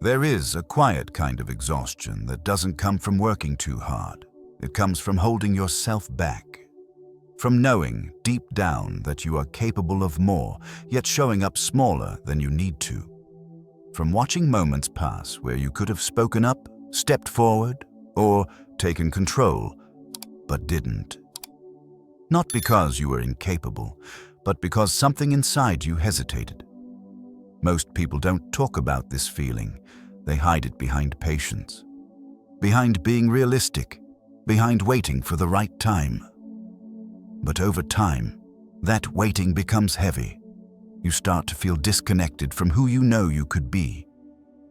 There is a quiet kind of exhaustion that doesn't come from working too hard. It comes from holding yourself back. From knowing deep down that you are capable of more, yet showing up smaller than you need to. From watching moments pass where you could have spoken up, stepped forward, or taken control, but didn't. Not because you were incapable, but because something inside you hesitated. Most people don't talk about this feeling. They hide it behind patience, behind being realistic, behind waiting for the right time. But over time, that waiting becomes heavy. You start to feel disconnected from who you know you could be.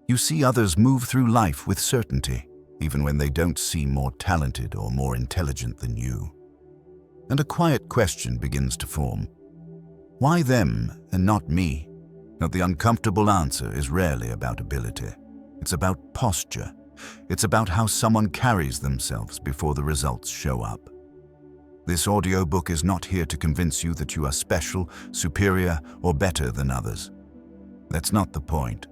You see others move through life with certainty, even when they don't seem more talented or more intelligent than you. And a quiet question begins to form. Why them and not me? Now, the uncomfortable answer is rarely about ability. It's about posture. It's about how someone carries themselves before the results show up. This audiobook is not here to convince you that you are special, superior, or better than others. That's not the point.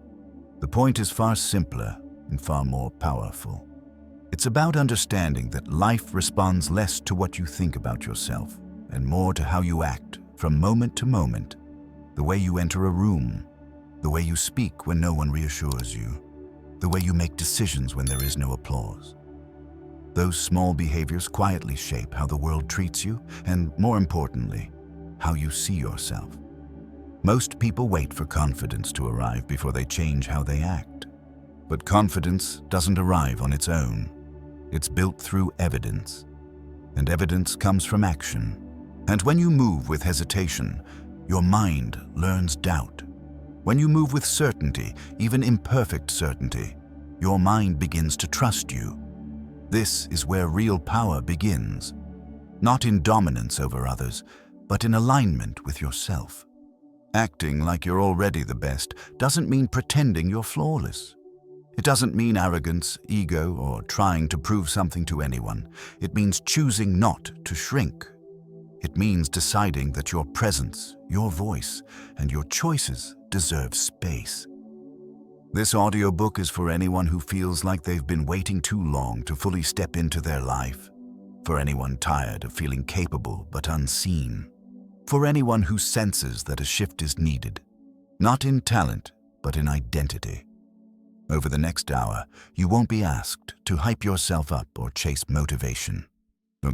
The point is far simpler and far more powerful. It's about understanding that life responds less to what you think about yourself and more to how you act from moment to moment. The way you enter a room, the way you speak when no one reassures you, the way you make decisions when there is no applause. Those small behaviors quietly shape how the world treats you and, more importantly, how you see yourself. Most people wait for confidence to arrive before they change how they act. But confidence doesn't arrive on its own. It's built through evidence. And evidence comes from action. And when you move with hesitation, your mind learns doubt. When you move with certainty, even imperfect certainty, your mind begins to trust you. This is where real power begins. Not in dominance over others, but in alignment with yourself. Acting like you're already the best doesn't mean pretending you're flawless. It doesn't mean arrogance, ego, or trying to prove something to anyone. It means choosing not to shrink. It means deciding that your presence, your voice, and your choices deserve space. This audiobook is for anyone who feels like they've been waiting too long to fully step into their life. For anyone tired of feeling capable but unseen. For anyone who senses that a shift is needed, not in talent, but in identity. Over the next hour, you won't be asked to hype yourself up or chase motivation.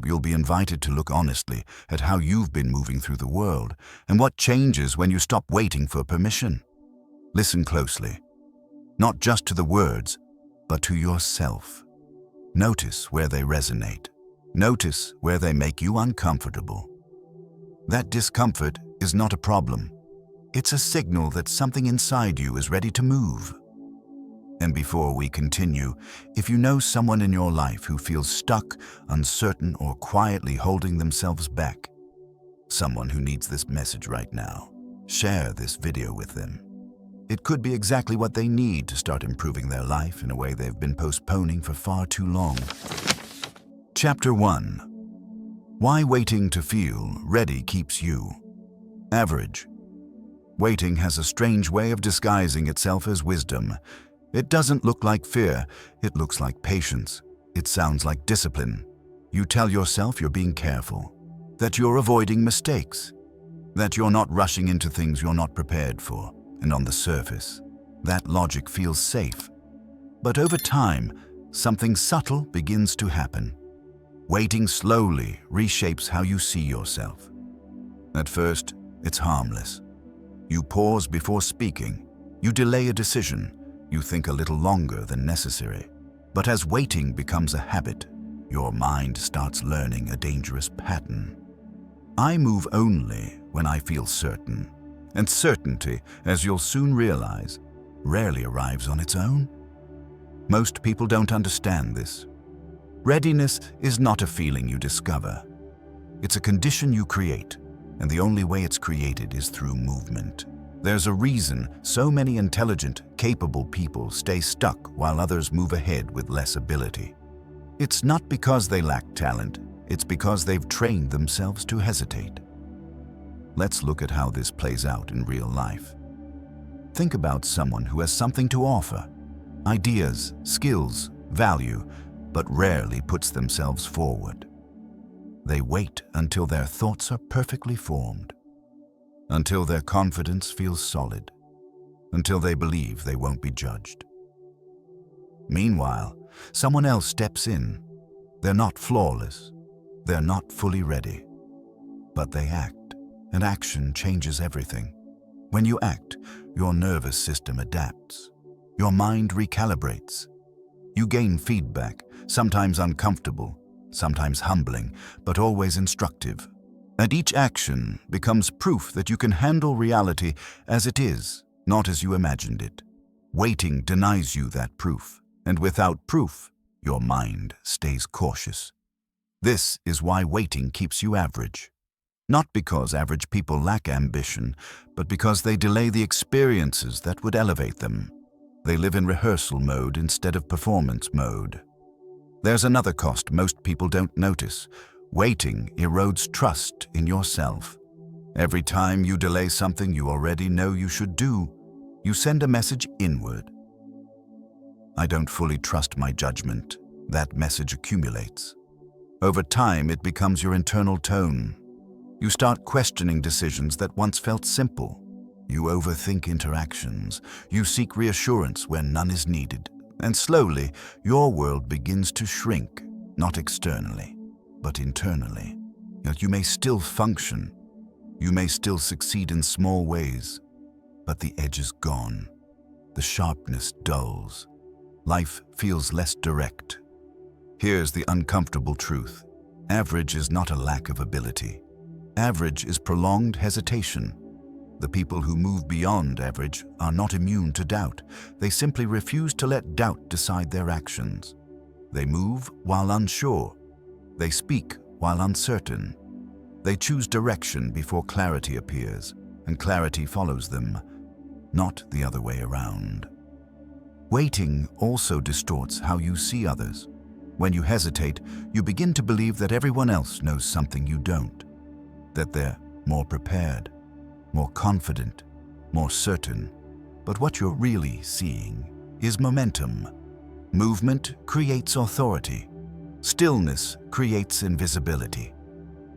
You'll be invited to look honestly at how you've been moving through the world and what changes when you stop waiting for permission. Listen closely, not just to the words, but to yourself. Notice where they resonate. Notice where they make you uncomfortable. That discomfort is not a problem. It's a signal that something inside you is ready to move. And before we continue, if you know someone in your life who feels stuck, uncertain, or quietly holding themselves back, someone who needs this message right now, share this video with them. It could be exactly what they need to start improving their life in a way they've been postponing for far too long. Chapter 1. Why waiting to feel ready keeps you average. Waiting has a strange way of disguising itself as wisdom. It doesn't look like fear, it looks like patience. It sounds like discipline. You tell yourself you're being careful, that you're avoiding mistakes, that you're not rushing into things you're not prepared for. And on the surface, that logic feels safe. But over time, something subtle begins to happen. Waiting slowly reshapes how you see yourself. At first, it's harmless. You pause before speaking. You delay a decision. You think a little longer than necessary. But as waiting becomes a habit, your mind starts learning a dangerous pattern. I move only when I feel certain. And certainty, as you'll soon realize, rarely arrives on its own. Most people don't understand this. Readiness is not a feeling you discover. It's a condition you create, and the only way it's created is through movement. There's a reason so many intelligent, capable people stay stuck while others move ahead with less ability. It's not because they lack talent, it's because they've trained themselves to hesitate. Let's look at how this plays out in real life. Think about someone who has something to offer. ideas, skills, value, but rarely puts themselves forward. They wait until their thoughts are perfectly formed, until their confidence feels solid, until they believe they won't be judged. Meanwhile, someone else steps in. They're not flawless, they're not fully ready, but they act, and action changes everything. When you act, your nervous system adapts. Your mind recalibrates. You gain feedback, sometimes uncomfortable, sometimes humbling, but always instructive. And each action becomes proof that you can handle reality as it is, not as you imagined it. Waiting denies you that proof, and without proof, your mind stays cautious. This is why waiting keeps you average. Not because average people lack ambition, but because they delay the experiences that would elevate them. They live in rehearsal mode instead of performance mode. There's another cost most people don't notice. Waiting erodes trust in yourself. Every time you delay something you already know you should do, you send a message inward. I don't fully trust my judgment. That message accumulates. Over time, it becomes your internal tone. You start questioning decisions that once felt simple. You overthink interactions. You seek reassurance where none is needed. And slowly, your world begins to shrink, not externally, but internally. Yet you may still function. You may still succeed in small ways, but the edge is gone. The sharpness dulls. Life feels less direct. Here's the uncomfortable truth. Average is not a lack of ability. Average is prolonged hesitation. The people who move beyond average are not immune to doubt. They simply refuse to let doubt decide their actions. They move while unsure. They speak while uncertain. They choose direction before clarity appears, and clarity follows them, not the other way around. Waiting also distorts how you see others. When you hesitate, you begin to believe that everyone else knows something you don't, that they're more prepared, more confident, more certain. But what you're really seeing is momentum. Movement creates authority. Stillness creates invisibility.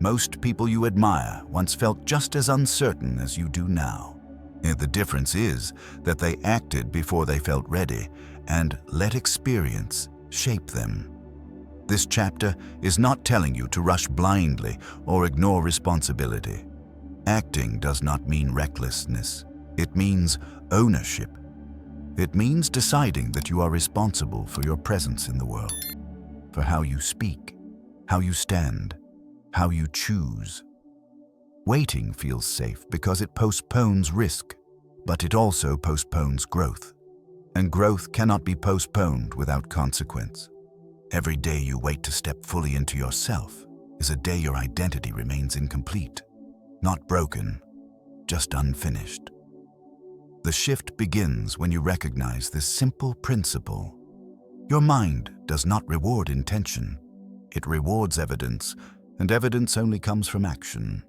Most people you admire once felt just as uncertain as you do now. And the difference is that they acted before they felt ready and let experience shape them. This chapter is not telling you to rush blindly or ignore responsibility. Acting does not mean recklessness. It means ownership. It means deciding that you are responsible for your presence in the world, for how you speak, how you stand, how you choose. Waiting feels safe because it postpones risk, but it also postpones growth. And growth cannot be postponed without consequence. Every day you wait to step fully into yourself is a day your identity remains incomplete, not broken, just unfinished. The shift begins when you recognize this simple principle. Your mind does not reward intention. It rewards evidence, and evidence only comes from action.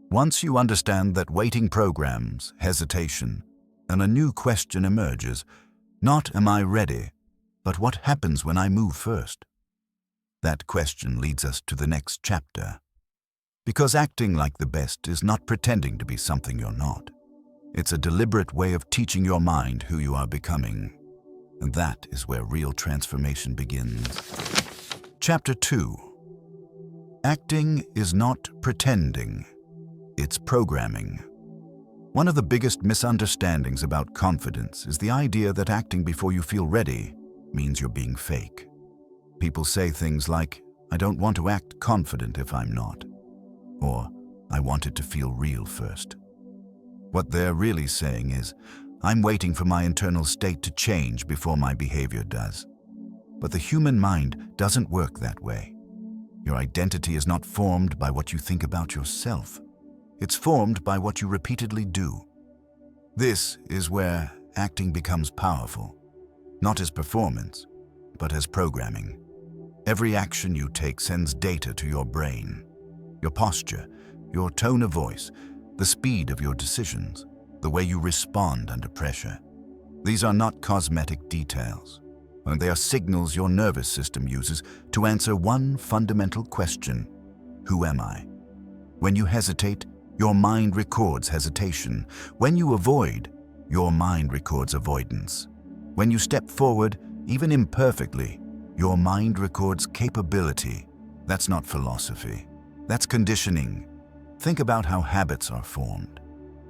Once you understand that waiting programs hesitation, and a new question emerges, not am I ready, but what happens when I move first? That question leads us to the next chapter. Because acting like the best is not pretending to be something you're not. It's a deliberate way of teaching your mind who you are becoming. And that is where real transformation begins. Chapter 2. Acting is not pretending. It's programming. One of the biggest misunderstandings about confidence is the idea that acting before you feel ready means you're being fake. People say things like, I don't want to act confident if I'm not, or I want it to feel real first. What they're really saying is, I'm waiting for my internal state to change before my behavior does. But the human mind doesn't work that way. Your identity is not formed by what you think about yourself. It's formed by what you repeatedly do. This is where acting becomes powerful, not as performance, but as programming. Every action you take sends data to your brain. Your posture, your tone of voice, the speed of your decisions, the way you respond under pressure. These are not cosmetic details, and they are signals your nervous system uses to answer one fundamental question: who am I? When you hesitate, your mind records hesitation. When you avoid, your mind records avoidance. When you step forward, even imperfectly, your mind records capability. That's not philosophy. That's conditioning. Think about how habits are formed.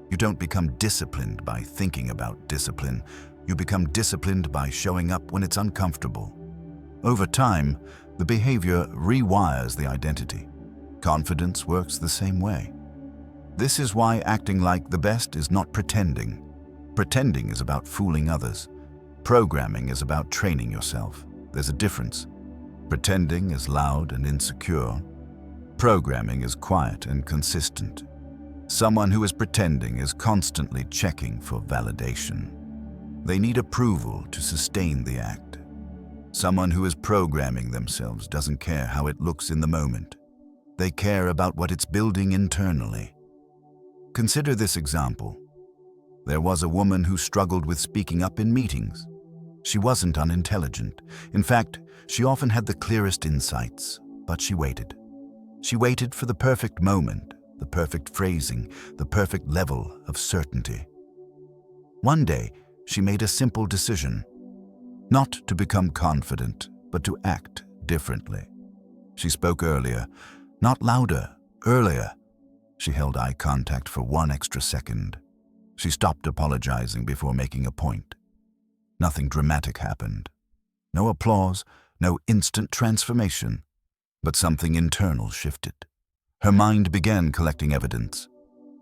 You don't become disciplined by thinking about discipline. You become disciplined by showing up when it's uncomfortable. Over time, the behavior rewires the identity. Confidence works the same way. This is why acting like the best is not pretending. Pretending is about fooling others. Programming is about training yourself. There's a difference. Pretending is loud and insecure. Programming is quiet and consistent. Someone who is pretending is constantly checking for validation. They need approval to sustain the act. Someone who is programming themselves doesn't care how it looks in the moment. They care about what it's building internally. Consider this example. There was a woman who struggled with speaking up in meetings. She wasn't unintelligent. In fact, she often had the clearest insights, but she waited. She waited for the perfect moment, the perfect phrasing, the perfect level of certainty. One day, she made a simple decision: not to become confident, but to act differently. She spoke earlier, not louder, earlier. She held eye contact for 1 extra second. She stopped apologizing before making a point. Nothing dramatic happened. No applause, no instant transformation, but something internal shifted. Her mind began collecting evidence.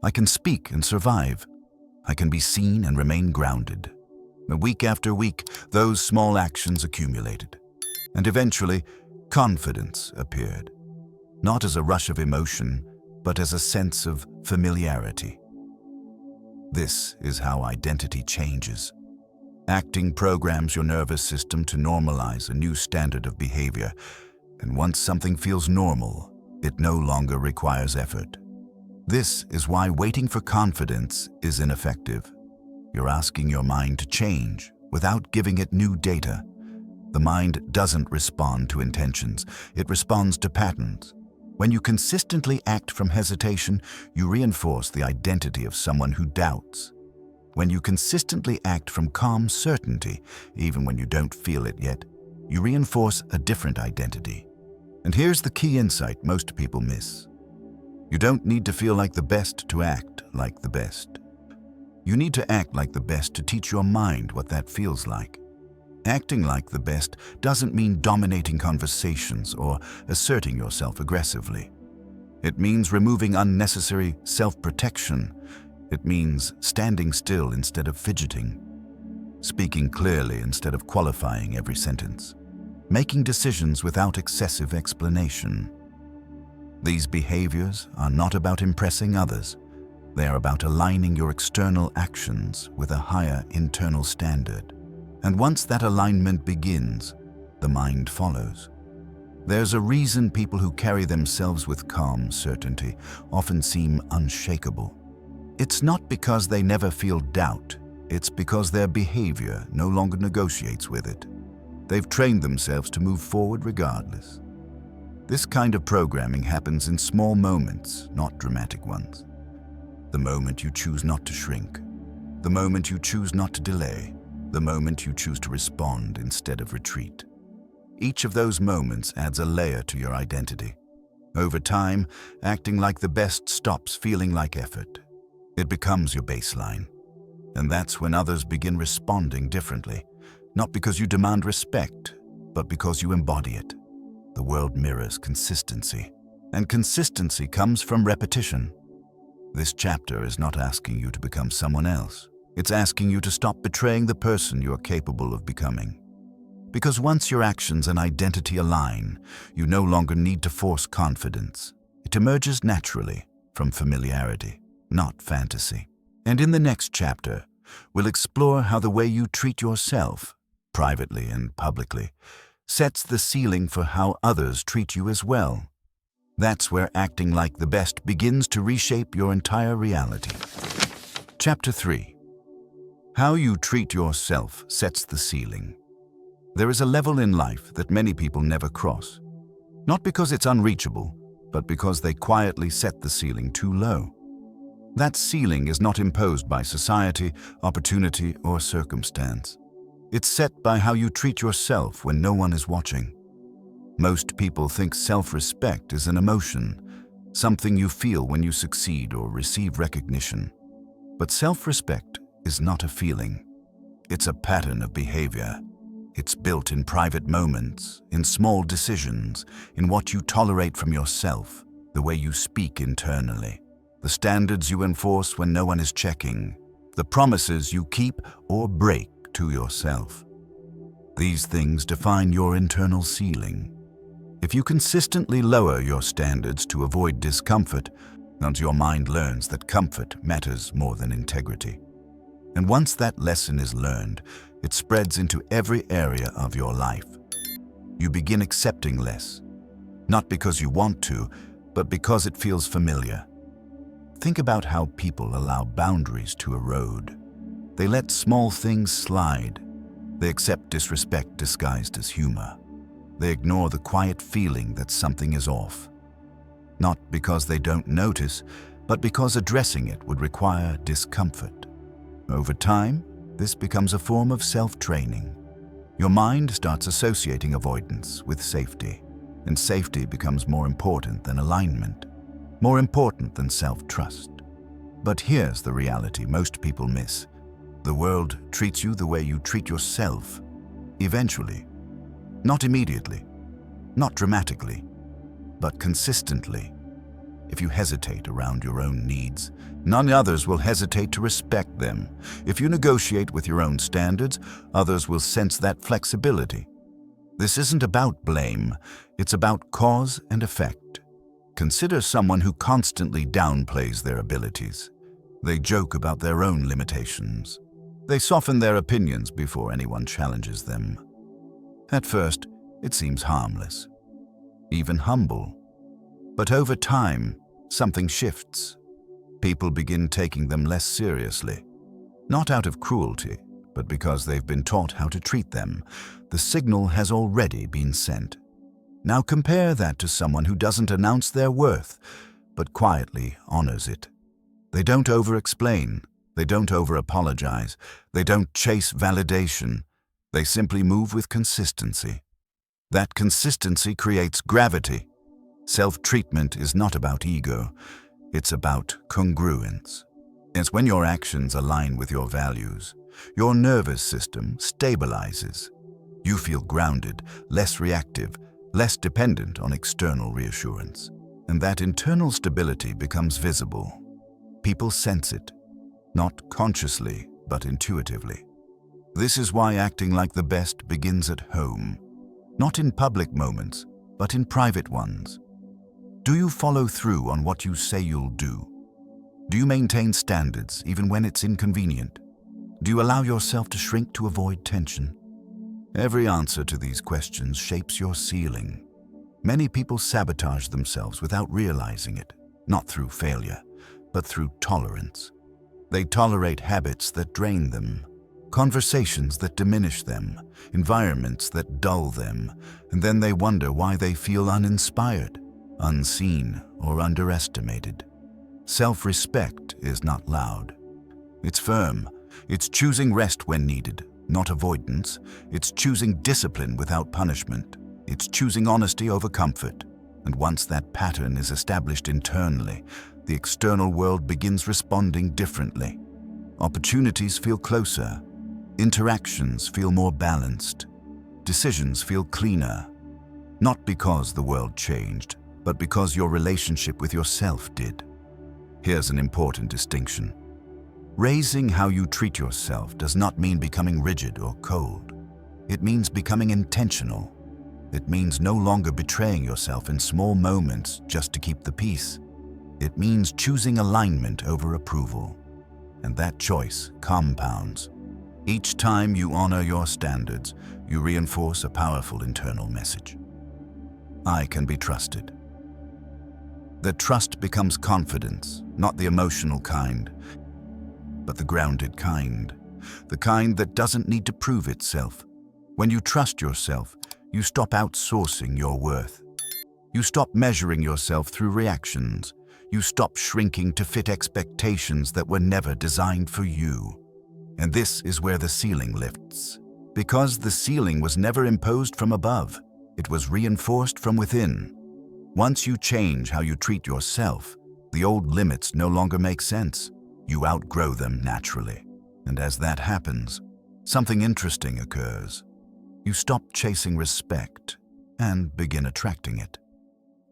I can speak and survive. I can be seen and remain grounded. Week after week, those small actions accumulated. And eventually, confidence appeared. Not as a rush of emotion, but as a sense of familiarity. This is how identity changes. Acting programs your nervous system to normalize a new standard of behavior, and once something feels normal, it no longer requires effort. This is why waiting for confidence is ineffective. You're asking your mind to change without giving it new data. The mind doesn't respond to intentions, it responds to patterns. When you consistently act from hesitation, you reinforce the identity of someone who doubts. When you consistently act from calm certainty, even when you don't feel it yet, you reinforce a different identity. And here's the key insight most people miss. You don't need to feel like the best to act like the best. You need to act like the best to teach your mind what that feels like. Acting like the best doesn't mean dominating conversations or asserting yourself aggressively. It means removing unnecessary self-protection. It means standing still instead of fidgeting, speaking clearly instead of qualifying every sentence, making decisions without excessive explanation. These behaviors are not about impressing others. They are about aligning your external actions with a higher internal standard. And once that alignment begins, the mind follows. There's a reason people who carry themselves with calm certainty often seem unshakable. It's not because they never feel doubt. It's because their behavior no longer negotiates with it. They've trained themselves to move forward regardless. This kind of programming happens in small moments, not dramatic ones. The moment you choose not to shrink. The moment you choose not to delay. The moment you choose to respond instead of retreat. Each of those moments adds a layer to your identity. Over time, acting like the best stops feeling like effort. It becomes your baseline. And that's when others begin responding differently, not because you demand respect, but because you embody it. The world mirrors consistency, and consistency comes from repetition. This chapter is not asking you to become someone else. It's asking you to stop betraying the person you're capable of becoming. Because once your actions and identity align, you no longer need to force confidence. It emerges naturally from familiarity, not fantasy. And in the next chapter, we'll explore how the way you treat yourself, privately and publicly, sets the ceiling for how others treat you as well. That's where acting like the best begins to reshape your entire reality. Chapter 3. How you treat yourself sets the ceiling. There is a level in life that many people never cross. Not because it's unreachable, but because they quietly set the ceiling too low. That ceiling is not imposed by society, opportunity, or circumstance. It's set by how you treat yourself when no one is watching. Most people think self-respect is an emotion, something you feel when you succeed or receive recognition. But self-respect is not a feeling. It's a pattern of behavior. It's built in private moments, in small decisions, in what you tolerate from yourself, the way you speak internally, the standards you enforce when no one is checking, the promises you keep or break to yourself. These things define your internal ceiling. If you consistently lower your standards to avoid discomfort, until your mind learns that comfort matters more than integrity. And once that lesson is learned, it spreads into every area of your life. You begin accepting less, not because you want to, but because it feels familiar. Think about how people allow boundaries to erode. They let small things slide. They accept disrespect disguised as humor. They ignore the quiet feeling that something is off. Not because they don't notice, but because addressing it would require discomfort. Over time, this becomes a form of self-training. Your mind starts associating avoidance with safety, and safety becomes more important than alignment, more important than self-trust. But here's the reality most people miss. The world treats you the way you treat yourself. Eventually. Not immediately. Not dramatically. But consistently. If you hesitate around your own needs, none others will hesitate to respect them. If you negotiate with your own standards, others will sense that flexibility. This isn't about blame, it's about cause and effect. Consider someone who constantly downplays their abilities. They joke about their own limitations. They soften their opinions before anyone challenges them. At first, it seems harmless, even humble. But over time, something shifts. People begin taking them less seriously. Not out of cruelty, but because they've been taught how to treat them. The signal has already been sent. Now compare that to someone who doesn't announce their worth, but quietly honors it. They don't over-explain. They don't over-apologize. They don't chase validation. They simply move with consistency. That consistency creates gravity. Self-treatment is not about ego, it's about congruence. It's when your actions align with your values, your nervous system stabilizes. You feel grounded, less reactive, less dependent on external reassurance. And that internal stability becomes visible. People sense it, not consciously, but intuitively. This is why acting like the best begins at home, not in public moments, but in private ones. Do you follow through on what you say you'll do? Do you maintain standards even when it's inconvenient? Do you allow yourself to shrink to avoid tension? Every answer to these questions shapes your ceiling. Many people sabotage themselves without realizing it, not through failure, but through tolerance. They tolerate habits that drain them, conversations that diminish them, environments that dull them, and then they wonder why they feel uninspired, unseen, or underestimated. Self-respect is not loud. It's firm. It's choosing rest when needed, not avoidance. It's choosing discipline without punishment. It's choosing honesty over comfort. And once that pattern is established internally, the external world begins responding differently. Opportunities feel closer. Interactions feel more balanced. Decisions feel cleaner. Not because the world changed, but because your relationship with yourself did. Here's an important distinction. Raising how you treat yourself does not mean becoming rigid or cold. It means becoming intentional. It means no longer betraying yourself in small moments just to keep the peace. It means choosing alignment over approval. And that choice compounds. Each time you honor your standards, you reinforce a powerful internal message. I can be trusted. The trust becomes confidence, not the emotional kind, but the grounded kind. the kind that doesn't need to prove itself. When you trust yourself, you stop outsourcing your worth. You stop measuring yourself through reactions. You stop shrinking to fit expectations that were never designed for you. And this is where the ceiling lifts. Because the ceiling was never imposed from above, it was reinforced from within. Once you change how you treat yourself, the old limits no longer make sense. You outgrow them naturally. And as that happens, something interesting occurs. You stop chasing respect and begin attracting it.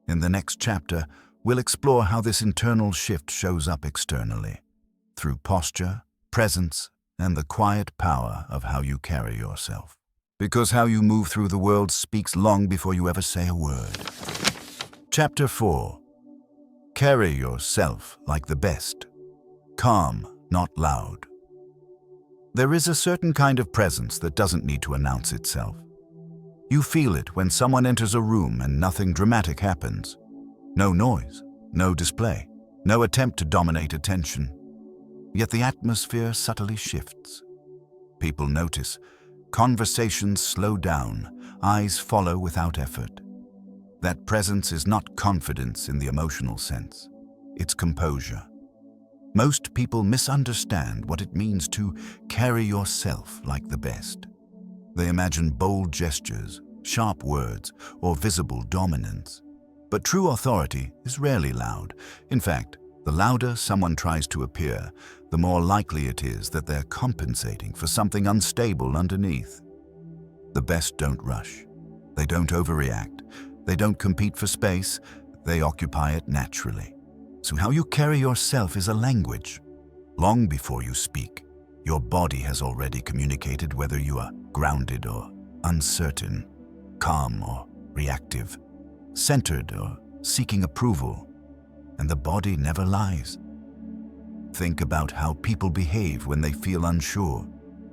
In the next chapter, we'll explore how this internal shift shows up externally, through posture, presence, and the quiet power of how you carry yourself. Because how you move through the world speaks long before you ever say a word. Chapter 4. Carry yourself like the best. Calm, not loud. There is a certain kind of presence that doesn't need to announce itself. You feel it when someone enters a room and nothing dramatic happens. No noise, no display, no attempt to dominate attention. Yet the atmosphere subtly shifts. People notice. Conversations slow down. Eyes follow without effort. That presence is not confidence in the emotional sense. It's composure. Most people misunderstand what it means to carry yourself like the best. They imagine bold gestures, sharp words, or visible dominance. But true authority is rarely loud. In fact, the louder someone tries to appear, the more likely it is that they're compensating for something unstable underneath. The best don't rush. They don't overreact. They don't compete for space. They occupy it naturally. So how you carry yourself is a language. Long before you speak, your body has already communicated whether you are grounded or uncertain, calm or reactive, centered or seeking approval. And the body never lies. Think about how people behave when they feel unsure.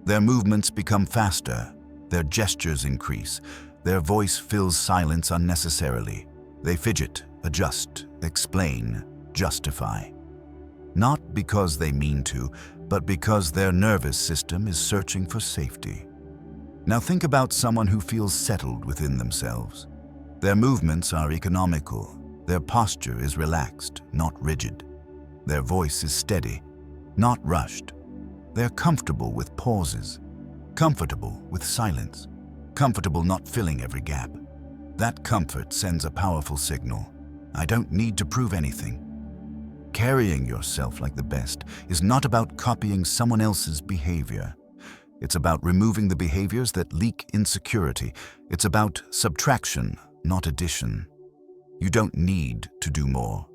Their movements become faster, their gestures increase, their voice fills silence unnecessarily. They fidget, adjust, explain, justify. Not because they mean to, but because their nervous system is searching for safety. Now think about someone who feels settled within themselves. Their movements are economical. Their posture is relaxed, not rigid. Their voice is steady, not rushed. They're comfortable with pauses, comfortable with silence, comfortable not filling every gap. That comfort sends a powerful signal. I don't need to prove anything. Carrying yourself like the best is not about copying someone else's behavior. It's about removing the behaviors that leak insecurity. It's about subtraction, not addition. You don't need to do more.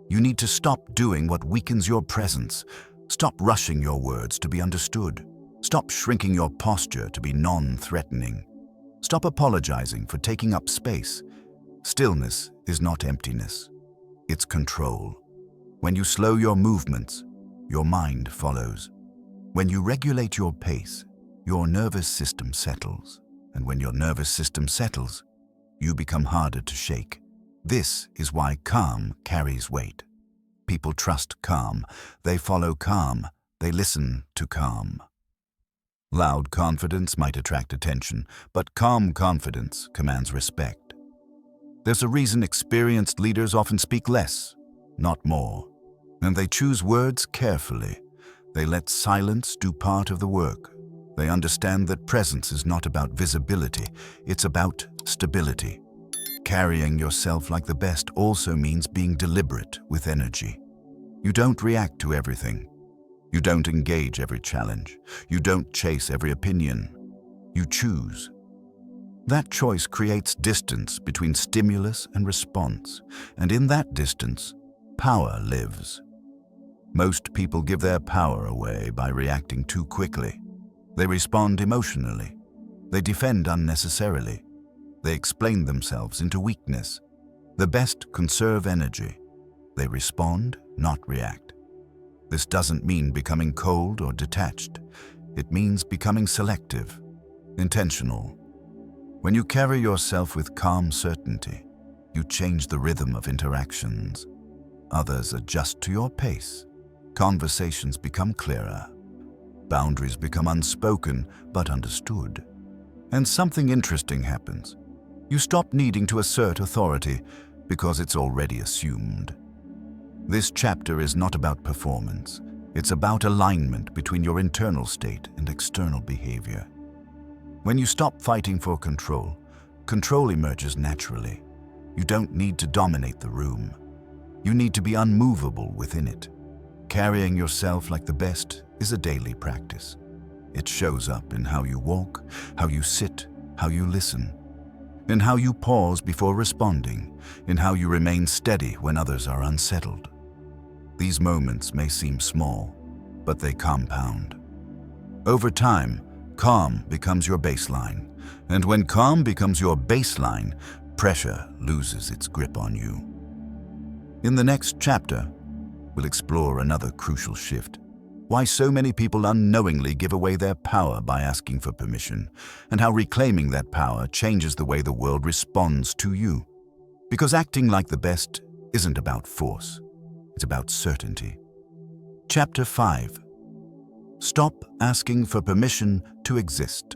You need to stop doing what weakens your presence. Stop rushing your words to be understood. Stop shrinking your posture to be non-threatening. Stop apologizing for taking up space. Stillness is not emptiness. It's control. When you slow your movements, your mind follows. When you regulate your pace, your nervous system settles. And when your nervous system settles, you become harder to shake. This is why calm carries weight. People trust calm. They follow calm. They listen to calm. Loud confidence might attract attention, but calm confidence commands respect. There's a reason experienced leaders often speak less, not more. And they choose words carefully. They let silence do part of the work. They understand that presence is not about visibility. It's about stability. Carrying yourself like the best also means being deliberate with energy. You don't react to everything. You don't engage every challenge. You don't chase every opinion. You choose. That choice creates distance between stimulus and response, and in that distance, power lives. Most people give their power away by reacting too quickly. They respond emotionally. They defend unnecessarily. They explain themselves into weakness. The best conserve energy. They respond, not react. This doesn't mean becoming cold or detached. It means becoming selective, intentional. When you carry yourself with calm certainty, you change the rhythm of interactions. Others adjust to your pace. Conversations become clearer. Boundaries become unspoken but understood. And something interesting happens. You stop needing to assert authority because it's already assumed. This chapter is not about performance. It's about alignment between your internal state and external behavior. When you stop fighting for control, control emerges naturally. You don't need to dominate the room. You need to be unmovable within it. Carrying yourself like the best is a daily practice. It shows up in how you walk, how you sit, how you listen, in how you pause before responding, in how you remain steady when others are unsettled. These moments may seem small, but they compound. Over time, calm becomes your baseline, and when calm becomes your baseline, pressure loses its grip on you. In the next chapter, we'll explore another crucial shift: why so many people unknowingly give away their power by asking for permission, and how reclaiming that power changes the way the world responds to you. Because acting like the best isn't about force, it's about certainty. Chapter 5. Stop asking for permission to exist.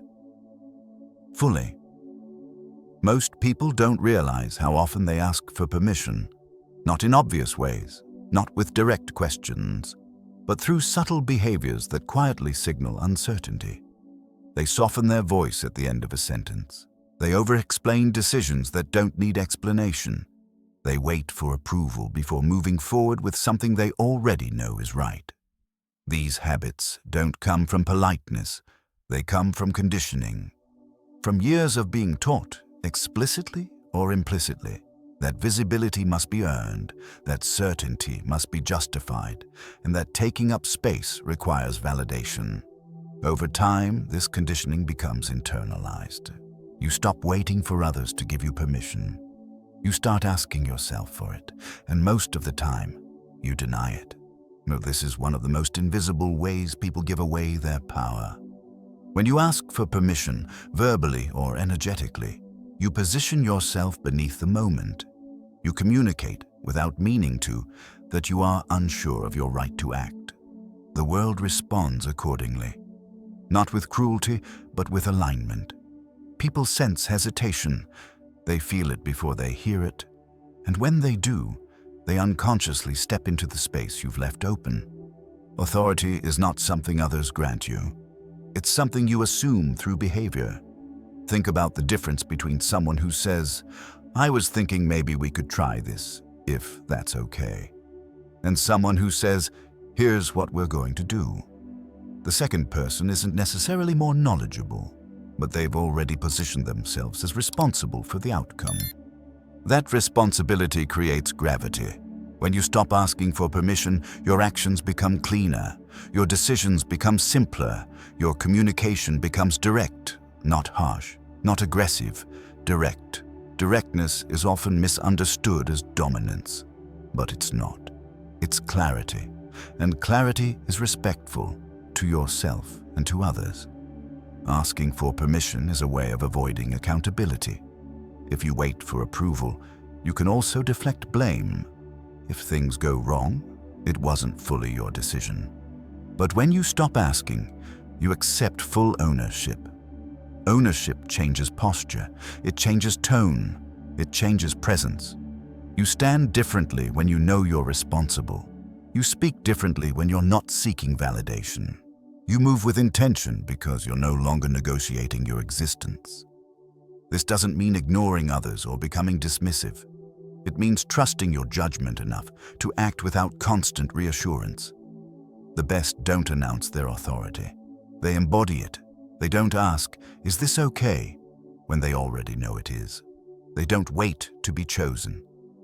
Fully. Most people don't realize how often they ask for permission, not in obvious ways, not with direct questions, but through subtle behaviors that quietly signal uncertainty. They soften their voice at the end of a sentence. They over-explain decisions that don't need explanation. They wait for approval before moving forward with something they already know is right. These habits don't come from politeness. They come from conditioning. From years of being taught, explicitly or implicitly, that visibility must be earned, that certainty must be justified, and that taking up space requires validation. Over time, this conditioning becomes internalized. You stop waiting for others to give you permission. You start asking yourself for it, and most of the time, you deny it. No, this is one of the most invisible ways people give away their power. When you ask for permission, verbally or energetically, you position yourself beneath the moment. You communicate, without meaning to, that you are unsure of your right to act. The world responds accordingly. Not with cruelty, but with alignment. People sense hesitation. They feel it before they hear it. And when they do, they unconsciously step into the space you've left open. Authority is not something others grant you. It's something you assume through behavior. Think about the difference between someone who says, "I was thinking maybe we could try this, if that's okay," and someone who says, "Here's what we're going to do." The second person isn't necessarily more knowledgeable, but they've already positioned themselves as responsible for the outcome. That responsibility creates gravity. When you stop asking for permission, your actions become cleaner, your decisions become simpler, your communication becomes direct, not harsh, not aggressive, direct. Directness is often misunderstood as dominance, but it's not. It's clarity, and clarity is respectful to yourself and to others. Asking for permission is a way of avoiding accountability. If you wait for approval, you can also deflect blame. If things go wrong, it wasn't fully your decision. But when you stop asking, you accept full ownership. Ownership changes posture, it changes tone, it changes presence. You stand differently when you know you're responsible. You speak differently when you're not seeking validation. You move with intention because you're no longer negotiating your existence. This doesn't mean ignoring others or becoming dismissive. It means trusting your judgment enough to act without constant reassurance. The best don't announce their authority. They embody it. They don't ask, "Is this okay?" when they already know it is. They don't wait to be chosen.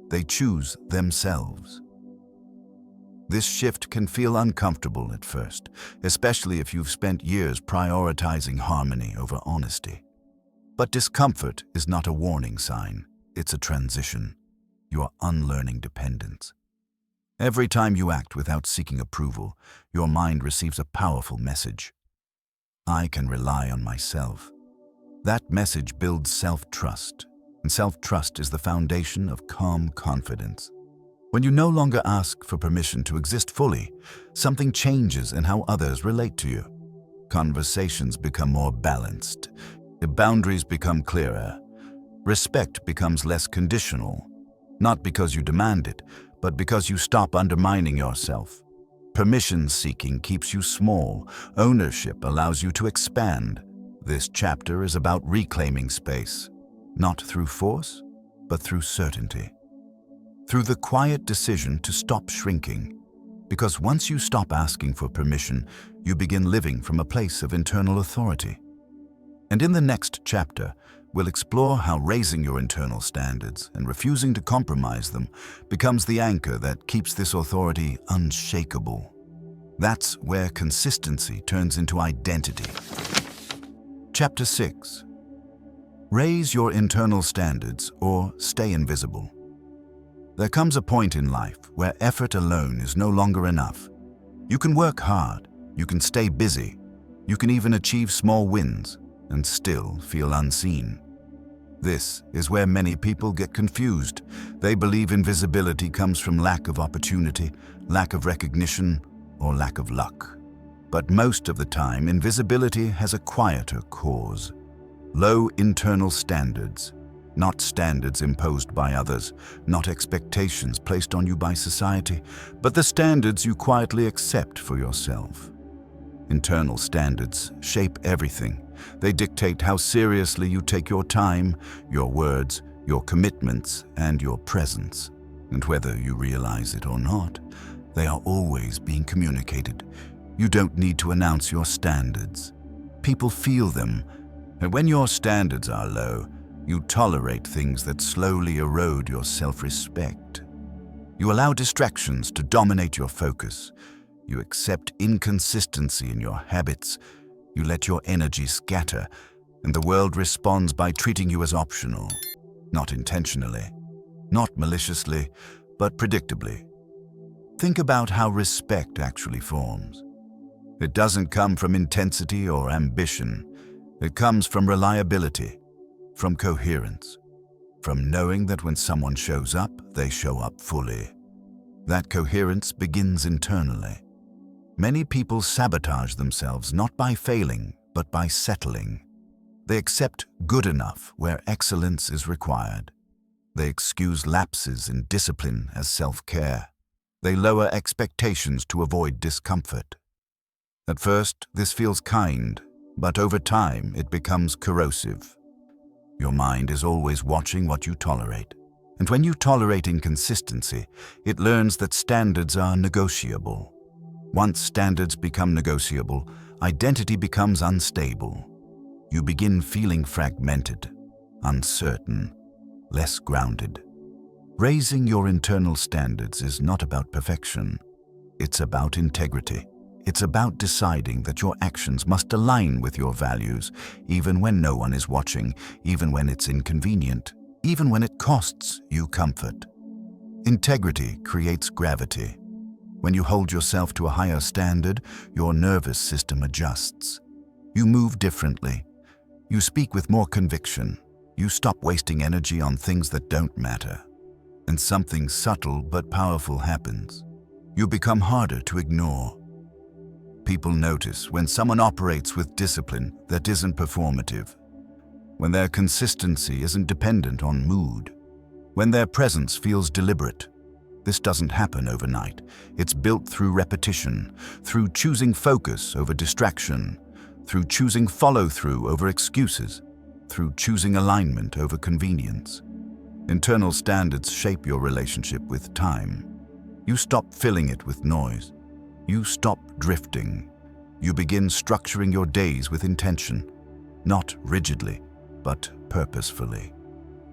They choose themselves. This shift can feel uncomfortable at first, especially if you've spent years prioritizing harmony over honesty. But discomfort is not a warning sign, it's a transition. You are unlearning dependence. Every time you act without seeking approval, your mind receives a powerful message. I can rely on myself. That message builds self-trust, and self-trust is the foundation of calm confidence. When you no longer ask for permission to exist fully, something changes in how others relate to you. Conversations become more balanced. The boundaries become clearer. Respect becomes less conditional, not because you demand it, but because you stop undermining yourself. Permission-seeking keeps you small. Ownership allows you to expand. This chapter is about reclaiming space, not through force, but through certainty. Through the quiet decision to stop shrinking. Because once you stop asking for permission, you begin living from a place of internal authority. And in the next chapter, we'll explore how raising your internal standards and refusing to compromise them becomes the anchor that keeps this authority unshakable. That's where consistency turns into identity. Chapter 6. Raise your internal standards or stay invisible. There comes a point in life where effort alone is no longer enough. You can work hard, you can stay busy, you can even achieve small wins and still feel unseen. This is where many people get confused. They believe invisibility comes from lack of opportunity, lack of recognition, or lack of luck. But most of the time, invisibility has a quieter cause. Low internal standards. Not standards imposed by others, not expectations placed on you by society, but the standards you quietly accept for yourself. Internal standards shape everything. They dictate how seriously you take your time, your words, your commitments, and your presence. And whether you realize it or not, they are always being communicated. You don't need to announce your standards. People feel them, and when your standards are low, you tolerate things that slowly erode your self-respect. You allow distractions to dominate your focus. You accept inconsistency in your habits. You let your energy scatter, and the world responds by treating you as optional. Not intentionally, not maliciously, but predictably. Think about how respect actually forms. It doesn't come from intensity or ambition. It comes from reliability. From coherence, from knowing that when someone shows up, they show up fully. That coherence begins internally. Many people sabotage themselves not by failing, but by settling. They accept good enough where excellence is required. They excuse lapses in discipline as self-care. They lower expectations to avoid discomfort. At first, this feels kind, but over time it becomes corrosive. Your mind is always watching what you tolerate. And when you tolerate inconsistency, it learns that standards are negotiable. Once standards become negotiable, identity becomes unstable. You begin feeling fragmented, uncertain, less grounded. Raising your internal standards is not about perfection. It's about integrity. It's about deciding that your actions must align with your values, even when no one is watching, even when it's inconvenient, even when it costs you comfort. Integrity creates gravity. When you hold yourself to a higher standard, your nervous system adjusts. You move differently. You speak with more conviction. You stop wasting energy on things that don't matter. And something subtle but powerful happens. You become harder to ignore. People notice when someone operates with discipline that isn't performative, when their consistency isn't dependent on mood, when their presence feels deliberate. This doesn't happen overnight. It's built through repetition, through choosing focus over distraction, through choosing follow-through over excuses, through choosing alignment over convenience. Internal standards shape your relationship with time. You stop filling it with noise. You stop drifting. You begin structuring your days with intention, not rigidly, but purposefully.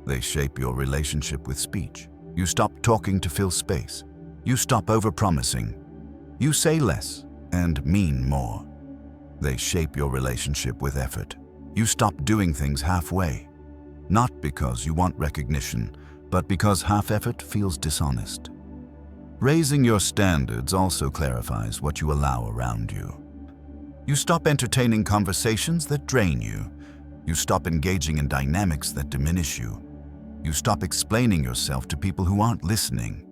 They shape your relationship with speech. You stop talking to fill space. You stop overpromising. You say less and mean more. They shape your relationship with effort. You stop doing things halfway, not because you want recognition, but because half effort feels dishonest. Raising your standards also clarifies what you allow around you. You stop entertaining conversations that drain you. You stop engaging in dynamics that diminish you. You stop explaining yourself to people who aren't listening.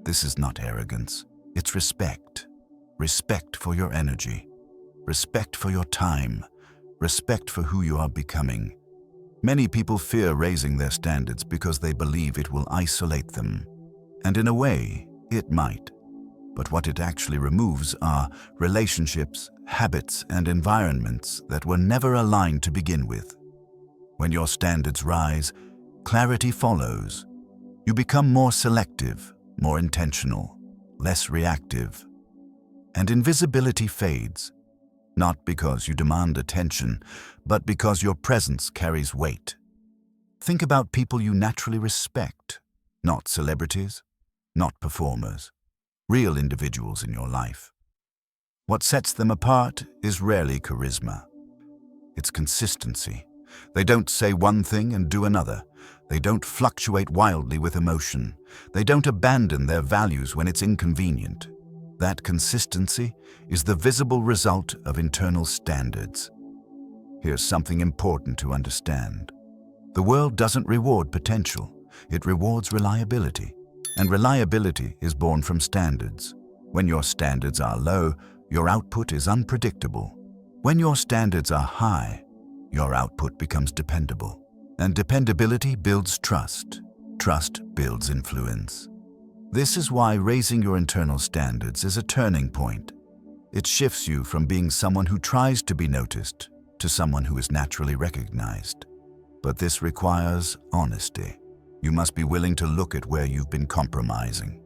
This is not arrogance. It's respect. Respect for your energy. respect for your time, respect for who you are becoming. Many people fear raising their standards because they believe it will isolate them. And in a way, it might. But what it actually removes are relationships, habits, and environments that were never aligned to begin with. When your standards rise, clarity follows. You become more selective, more intentional, less reactive. And invisibility fades, not because you demand attention, but because your presence carries weight. Think about people you naturally respect, not celebrities, not performers, real individuals in your life. What sets them apart is rarely charisma. It's consistency. They don't say one thing and do another. They don't fluctuate wildly with emotion. They don't abandon their values when it's inconvenient. That consistency is the visible result of internal standards. Here's something important to understand. The world doesn't reward potential. It rewards reliability. And reliability is born from standards. When your standards are low, your output is unpredictable. When your standards are high, your output becomes dependable. And dependability builds trust. Trust builds influence. This is why raising your internal standards is a turning point. It shifts you from being someone who tries to be noticed to someone who is naturally recognized. But this requires honesty. You must be willing to look at where you've been compromising,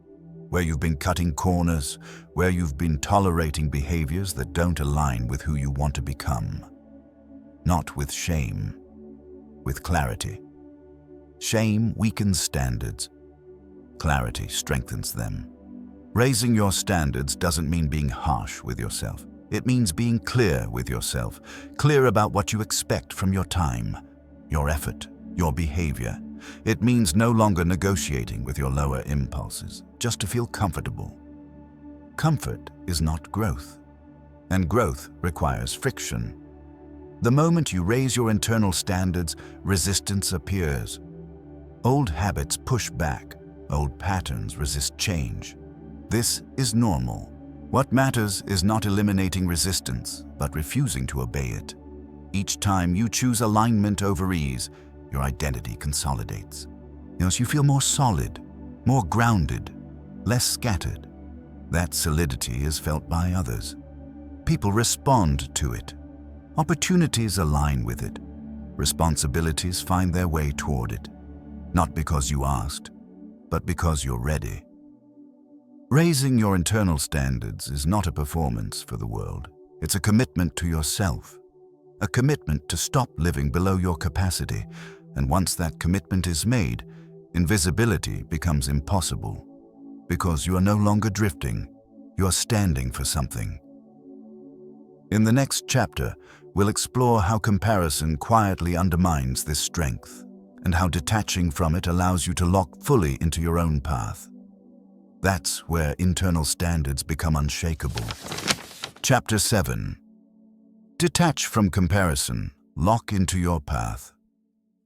where you've been cutting corners, where you've been tolerating behaviors that don't align with who you want to become. Not with shame, with clarity. Shame weakens standards. Clarity strengthens them. Raising your standards doesn't mean being harsh with yourself. It means being clear with yourself, clear about what you expect from your time, your effort, your behavior. It means no longer negotiating with your lower impulses, just to feel comfortable. Comfort is not growth, and growth requires friction. The moment you raise your internal standards, resistance appears. Old habits push back. Old patterns resist change. This is normal. What matters is not eliminating resistance, but refusing to obey it. Each time you choose alignment over ease, your identity consolidates. As you feel more solid, more grounded, less scattered. That solidity is felt by others. People respond to it. Opportunities align with it. Responsibilities find their way toward it. Not because you asked, but because you're ready. Raising your internal standards is not a performance for the world. It's a commitment to yourself. A commitment to stop living below your capacity. And once that commitment is made, invisibility becomes impossible. Because you are no longer drifting, you are standing for something. In the next chapter, we'll explore how comparison quietly undermines this strength, and how detaching from it allows you to lock fully into your own path. That's where internal standards become unshakable. Chapter 7. Detach from comparison. Lock into your path.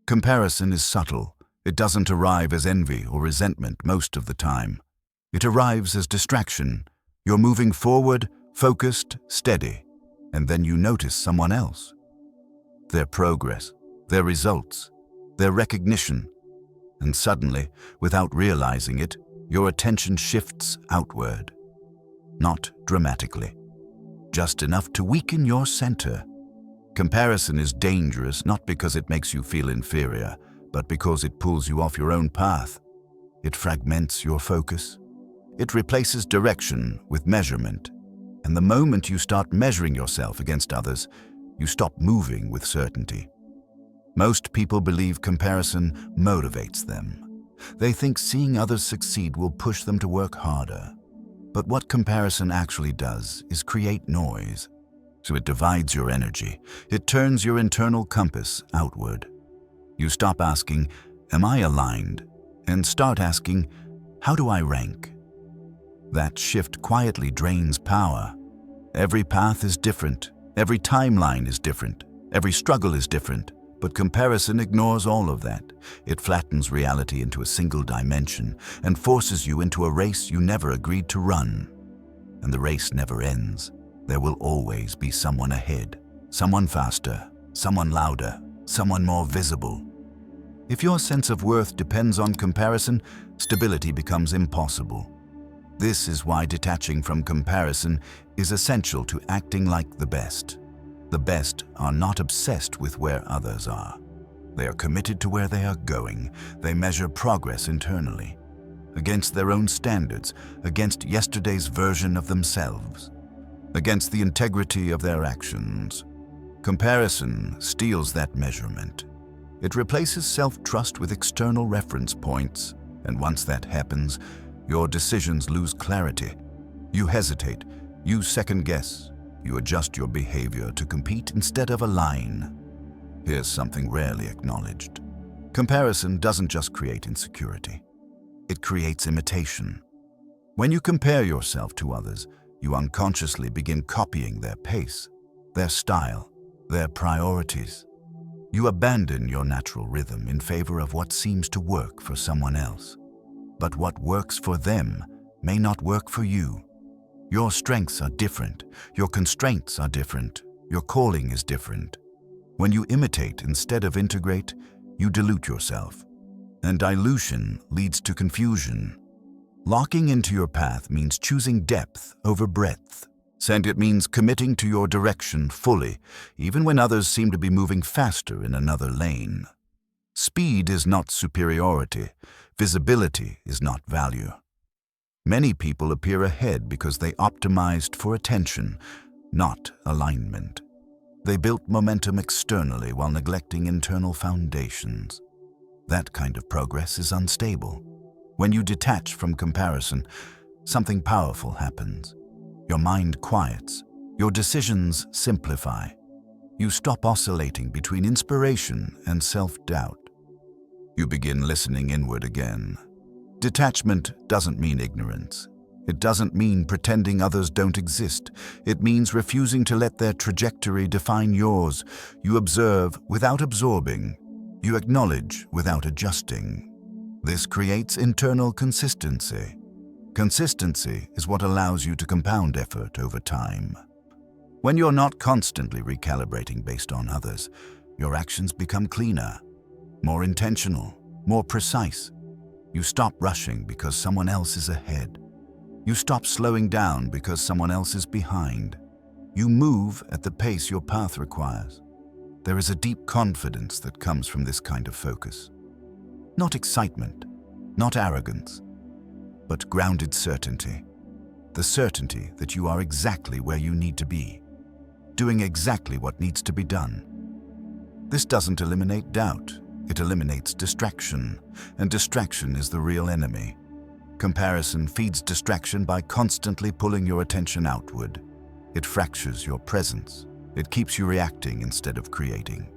Comparison is subtle. It doesn't arrive as envy or resentment most of the time. It arrives as distraction. You're moving forward, focused, steady, and then you notice someone else. Their progress, their results, their recognition, and suddenly, without realizing it, your attention shifts outward. Not dramatically, just enough to weaken your center. Comparison is dangerous not because it makes you feel inferior, but because it pulls you off your own path. It fragments your focus. It replaces direction with measurement. And the moment you start measuring yourself against others, you stop moving with certainty. Most people believe comparison motivates them. They think seeing others succeed will push them to work harder. But what comparison actually does is create noise. So it divides your energy. It turns your internal compass outward. You stop asking, "Am I aligned?" and start asking, "How do I rank?" That shift quietly drains power. Every path is different. Every timeline is different. Every struggle is different. But comparison ignores all of that. It flattens reality into a single dimension and forces you into a race you never agreed to run. And the race never ends. There will always be someone ahead, someone faster, someone louder, someone more visible. If your sense of worth depends on comparison, stability becomes impossible. This is why detaching from comparison is essential to acting like the best. The best are not obsessed with where others are. They are committed to where they are going. They measure progress internally, against their own standards, against yesterday's version of themselves, against the integrity of their actions. Comparison steals that measurement. It replaces self-trust with external reference points, and once that happens, your decisions lose clarity. You hesitate, you second-guess, you adjust your behavior to compete instead of align. Here's something rarely acknowledged. Comparison doesn't just create insecurity. It creates imitation. When you compare yourself to others, you unconsciously begin copying their pace, their style, their priorities. You abandon your natural rhythm in favor of what seems to work for someone else. But what works for them may not work for you. Your strengths are different, your constraints are different, your calling is different. When you imitate instead of integrate, you dilute yourself. And dilution leads to confusion. Locking into your path means choosing depth over breadth. And it means committing to your direction fully, even when others seem to be moving faster in another lane. Speed is not superiority. Visibility is not value. Many people appear ahead because they optimized for attention, not alignment. They built momentum externally while neglecting internal foundations. That kind of progress is unstable. When you detach from comparison, something powerful happens. Your mind quiets. Your decisions simplify. You stop oscillating between inspiration and self-doubt. You begin listening inward again. Detachment doesn't mean ignorance. It doesn't mean pretending others don't exist. It means refusing to let their trajectory define yours. You observe without absorbing. You acknowledge without adjusting. This creates internal consistency. Consistency is what allows you to compound effort over time. When you're not constantly recalibrating based on others, your actions become cleaner, more intentional, more precise. You stop rushing because someone else is ahead. You stop slowing down because someone else is behind. You move at the pace your path requires. There is a deep confidence that comes from this kind of focus. Not excitement, not arrogance, but grounded certainty. The certainty that you are exactly where you need to be, doing exactly what needs to be done. This doesn't eliminate doubt. It eliminates distraction, and distraction is the real enemy. Comparison feeds distraction by constantly pulling your attention outward. It fractures your presence. It keeps you reacting instead of creating.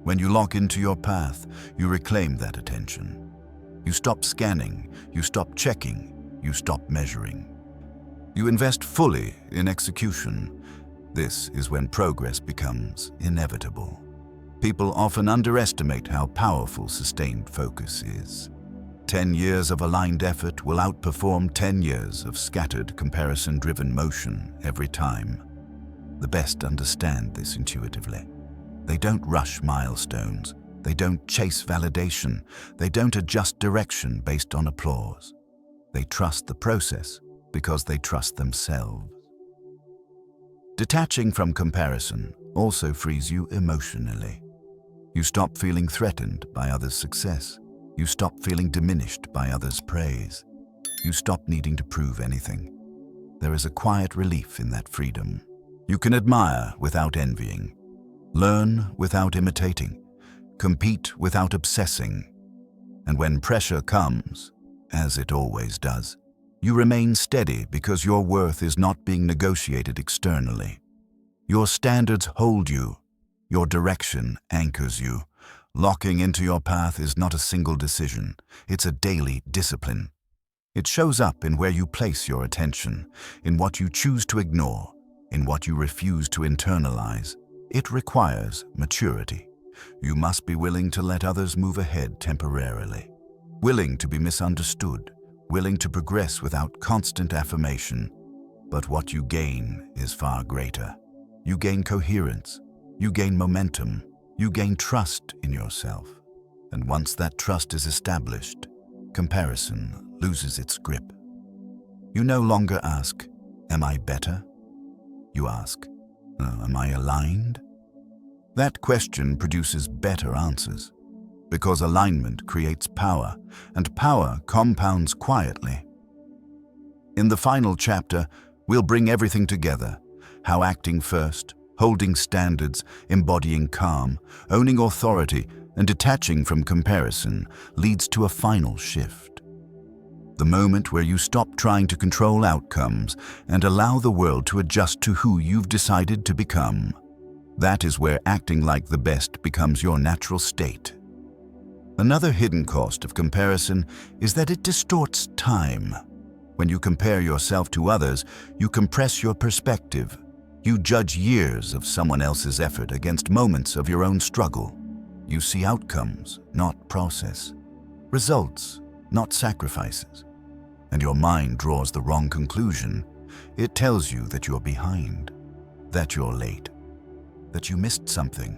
When you lock into your path, you reclaim that attention. You stop scanning, you stop checking, you stop measuring. You invest fully in execution. This is when progress becomes inevitable. People often underestimate how powerful sustained focus is. 10 years of aligned effort will outperform 10 years of scattered, comparison-driven motion every time. The best understand this intuitively. They don't rush milestones. They don't chase validation. They don't adjust direction based on applause. They trust the process because they trust themselves. Detaching from comparison also frees you emotionally. You stop feeling threatened by others' success. You stop feeling diminished by others' praise. You stop needing to prove anything. There is a quiet relief in that freedom. You can admire without envying, learn without imitating, compete without obsessing. And when pressure comes, as it always does, you remain steady because your worth is not being negotiated externally. Your standards hold you. Your direction anchors you. Locking into your path is not a single decision. It's a daily discipline. It shows up in where you place your attention, in what you choose to ignore, in what you refuse to internalize. It requires maturity. You must be willing to let others move ahead temporarily, willing to be misunderstood, willing to progress without constant affirmation. But what you gain is far greater. You gain coherence, you gain momentum, you gain trust in yourself. And once that trust is established, comparison loses its grip. You no longer ask, "Am I better?" You ask, "Am I aligned?" That question produces better answers, because alignment creates power, and power compounds quietly. In the final chapter, we'll bring everything together: how acting first, holding standards, embodying calm, owning authority, and detaching from comparison leads to a final shift. The moment where you stop trying to control outcomes and allow the world to adjust to who you've decided to become. That is where acting like the best becomes your natural state. Another hidden cost of comparison is that it distorts time. When you compare yourself to others, you compress your perspective. You judge years of someone else's effort against moments of your own struggle. You see outcomes, not process. Results, not sacrifices. And your mind draws the wrong conclusion. It tells you that you're behind, that you're late, that you missed something.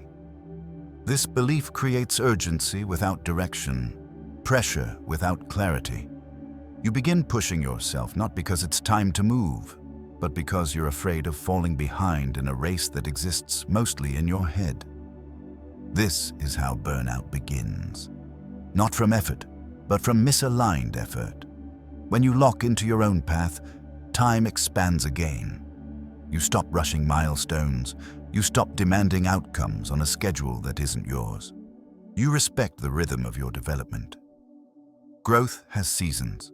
This belief creates urgency without direction, pressure without clarity. You begin pushing yourself not because it's time to move, but because you're afraid of falling behind in a race that exists mostly in your head. This is how burnout begins. Not from effort, but from misaligned effort. When you lock into your own path, time expands again. You stop rushing milestones. You stop demanding outcomes on a schedule that isn't yours. You respect the rhythm of your development. Growth has seasons.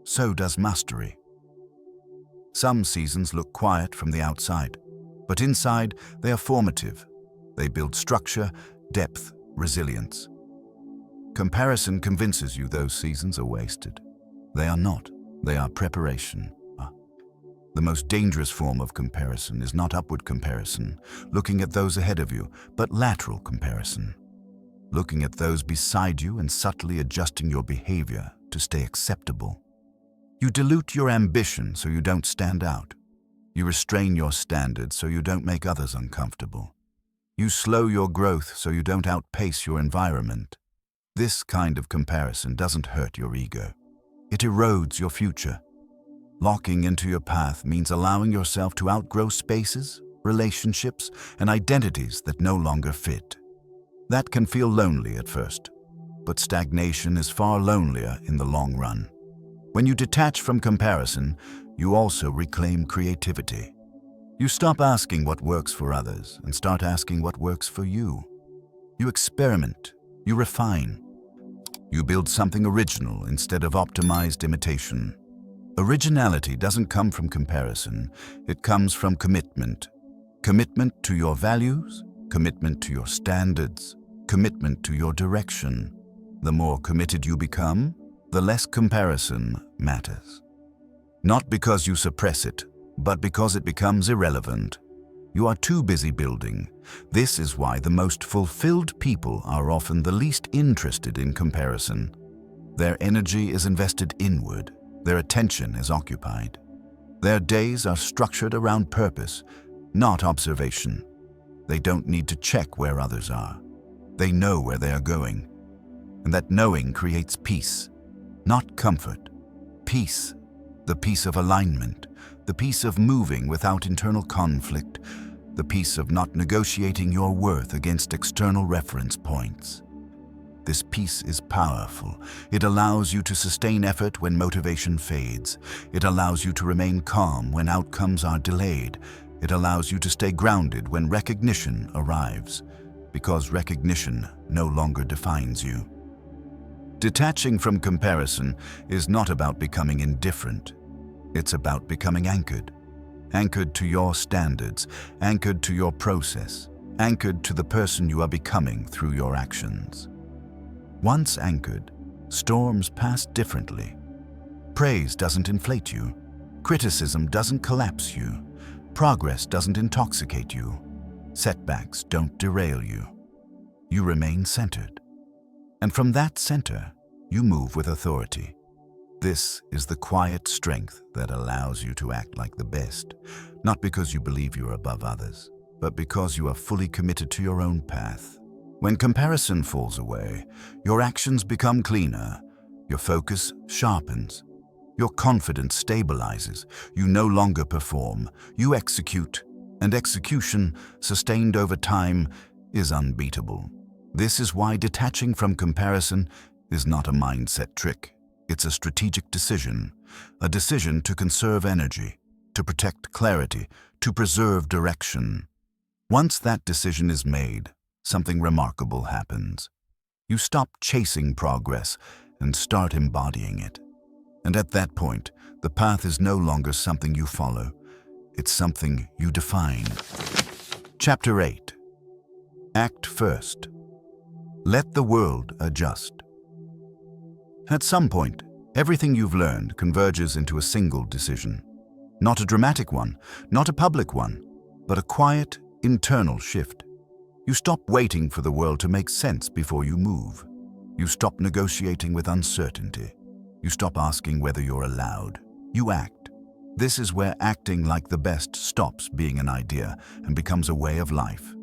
So does mastery. Some seasons look quiet from the outside, but inside they are formative. They build structure, depth, resilience. Comparison convinces you those seasons are wasted. They are not. They are preparation. The most dangerous form of comparison is not upward comparison, looking at those ahead of you, but lateral comparison, looking at those beside you and subtly adjusting your behavior to stay acceptable. You dilute your ambition so you don't stand out. You restrain your standards so you don't make others uncomfortable. You slow your growth so you don't outpace your environment. This kind of comparison doesn't hurt your ego. It erodes your future. Locking into your path means allowing yourself to outgrow spaces, relationships, and identities that no longer fit. That can feel lonely at first, but stagnation is far lonelier in the long run. When you detach from comparison, you also reclaim creativity. You stop asking what works for others and start asking what works for you. You experiment, you refine. You build something original instead of optimized imitation. Originality doesn't come from comparison, it comes from commitment. Commitment to your values, commitment to your standards, commitment to your direction. The more committed you become, the less comparison matters. Not because you suppress it, but because it becomes irrelevant. You are too busy building. This is why the most fulfilled people are often the least interested in comparison. Their energy is invested inward. Their attention is occupied. Their days are structured around purpose, not observation. They don't need to check where others are. They know where they are going. And that knowing creates peace, not comfort. Peace, the peace of alignment, the peace of moving without internal conflict, the peace of not negotiating your worth against external reference points. This peace is powerful. It allows you to sustain effort when motivation fades. It allows you to remain calm when outcomes are delayed. It allows you to stay grounded when recognition arrives, because recognition no longer defines you. Detaching from comparison is not about becoming indifferent. It's about becoming anchored. Anchored to your standards, anchored to your process, anchored to the person you are becoming through your actions. Once anchored, storms pass differently. Praise doesn't inflate you. Criticism doesn't collapse you. Progress doesn't intoxicate you. Setbacks don't derail you. You remain centered. And from that center, you move with authority. This is the quiet strength that allows you to act like the best, not because you believe you're above others, but because you are fully committed to your own path. When comparison falls away, your actions become cleaner, your focus sharpens, your confidence stabilizes. You no longer perform, you execute, and execution, sustained over time, is unbeatable. This is why detaching from comparison is not a mindset trick. It's a strategic decision, a decision to conserve energy, to protect clarity, to preserve direction. Once that decision is made, something remarkable happens. You stop chasing progress and start embodying it. And at that point, the path is no longer something you follow. It's something you define. Chapter 8. Act first. Let the world adjust. At some point, everything you've learned converges into a single decision. Not a dramatic one, not a public one, but a quiet, internal shift. You stop waiting for the world to make sense before you move. You stop negotiating with uncertainty. You stop asking whether you're allowed. You act. This is where acting like the best stops being an idea and becomes a way of life.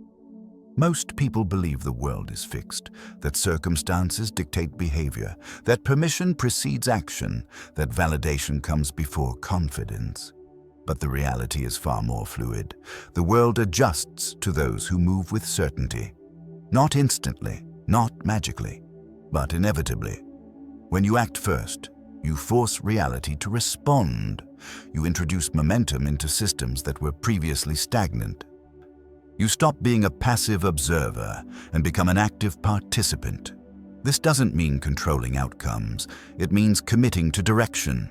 Most people believe the world is fixed, that circumstances dictate behavior, that permission precedes action, that validation comes before confidence. But the reality is far more fluid. The world adjusts to those who move with certainty. Not instantly, not magically, but inevitably. When you act first, you force reality to respond. You introduce momentum into systems that were previously stagnant. You stop being a passive observer and become an active participant. This doesn't mean controlling outcomes. It means committing to direction.